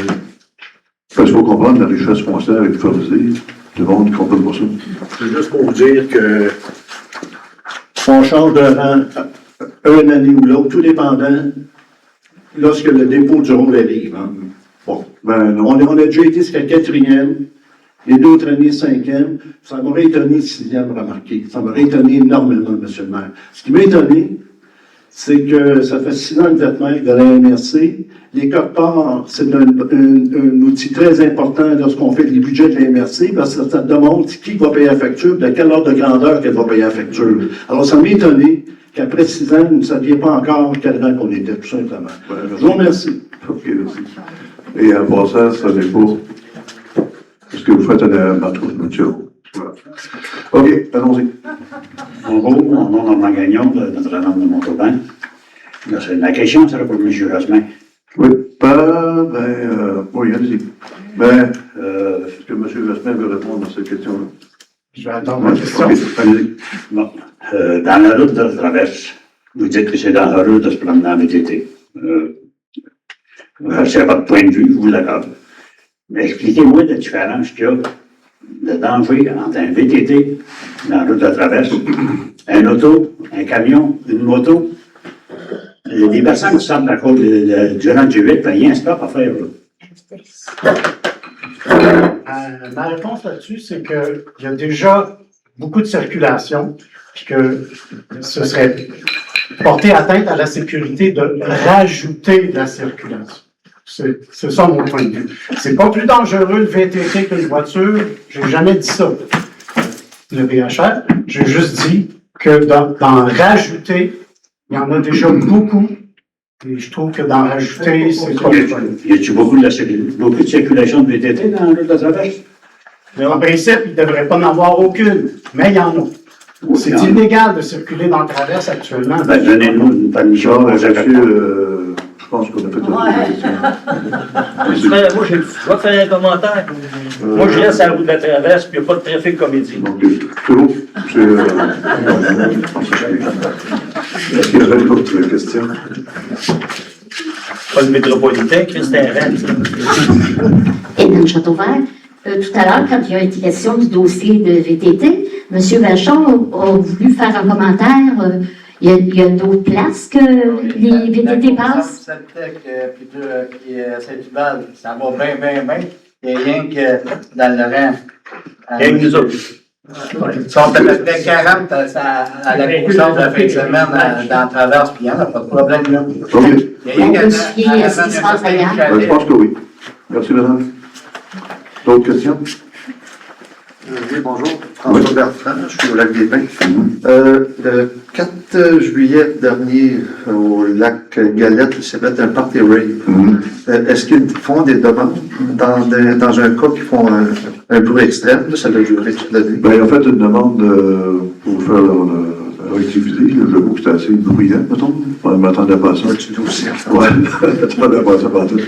Parce qu'il faut comprendre la richesse foncière est favorisée. Le monde ne comprend pas ça. C'est juste pour vous dire que on change de rang une année ou l'autre, tout dépendant lorsque le dépôt du rôle est libre. Hein. Bon. Ben, non. On a déjà été jusqu'à 4e, les 2 autres années 5e. Ça m'aurait étonné 6e, remarquez. Ça m'aurait étonné énormément, monsieur le maire. Ce qui m'a étonné, c'est que ça fait 6 ans que vous êtes maire de la MRC. Les codes-parts, c'est un outil très important lorsqu'on fait les budgets de la MRC, parce que ça demande qui va payer la facture, de quelle ordre de grandeur qu'elle va payer la facture. Alors, ça m'a étonné qu'après 6 ans, vous ne saviez pas encore quel rang qu'on était, tout simplement. Je vous remercie. OK, merci. Et à part ça, ça n'est pas ce que vous faites à la maternité. Voilà. OK, allons-y. Bonjour, mon nom est Normand Gagnon de Notre-Dame de Montauban. La question sera pour M. Jasmin. Oui, oui, allez-y. Est-ce que M. Jasmin veut répondre à cette question-là? Je vais attendre ma question. OK, allez-y. Bon. Dans la route de traverse, vous dites que c'est dangereux de se promener en VTT. C'est votre point de vue, je vous l'accorde. Mais expliquez-moi la différence qu'il y a de danger entre un VTT dans la route de traverse, un auto, un camion, une moto. Les personnes qui sortent à cause durant le G8, il n'y a rien de stop à faire. Ma réponse là-dessus, c'est qu'il y a déjà beaucoup de circulation, puis que ce serait porter atteinte à la sécurité de rajouter de la circulation. C'est ça mon point de vue. C'est pas plus dangereux le VTT qu'une voiture. J'ai jamais dit ça. Le VHR, j'ai juste dit que d'en rajouter, il y en a déjà beaucoup. Et je trouve que d'en rajouter, c'est pas le fun. Y a-t-il beaucoup de circulation de VTT dans la route de traverse? Mais en principe, il ne devrait pas en avoir aucune. Mais il y en a. C'est illégal de circuler dans le traverse actuellement. Ben, donnez-nous une permission. Je pense qu'on a fait Moi, je vais faire un commentaire. Moi, je reste à la route de la traverse, puis il n'y a pas de trafic comme il dit. OK. C'est bon. Est-ce qu'il y avait d'autres questions? Pas le métropolitain, Christin Rennes. Hélène Châteauvert. Tout à l'heure, quand il a été question du dossier de VTT, M. Vachon a voulu faire un commentaire. Il y a d'autres places que les VTT passent? Puis Saint-Hubert, ça va bien. Il y a rien que dans le rang. Rien que nous autres. Ils sont à peu près 40 à la course de la fin de semaine dans la traverse, puis il n'y en a pas de problème là. OK. Il y a rien que Je pense que oui. Merci, madame. D'autres questions? Oui, bonjour. François Bertrand, je suis au lac des Pins. Le 4 juillet dernier, au lac Galette, ils s'est fait un party rave. Est-ce qu'ils font des demandes dans un cas qui font un bruit extrême? Ça va durer toute la nuit. Ben, ils ont fait une demande pour faire rectifier. J'avoue que c'était assez bruyant, mettons. Je ne m'attendais pas à ça. Tu dossier. Ouais, je ne m'attendais pas à ça partout.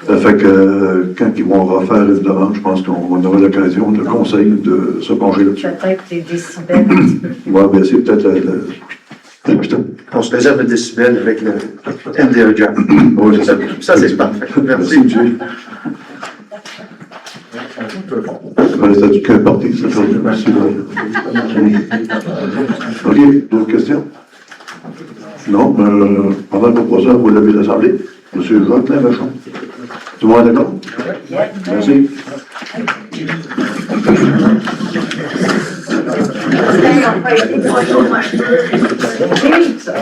Fait que quand ils vont refaire une demande, je pense qu'on aura l'occasion, le conseil, de se plonger là-dessus. Peut-être des décibels un petit peu. Oui, bien c'est peut-être On se réserve le décibel avec le MDA Jack. Oui, c'est ça. Ça, c'est parfait. Merci. Ça du qu'un parti, ça fait OK, d'autres questions? Non, pendant le proposeur, vous l'avez l'Assemblée. Monsieur Jacques Vachon. Tout le monde est d'accord? Merci. Oui, ça.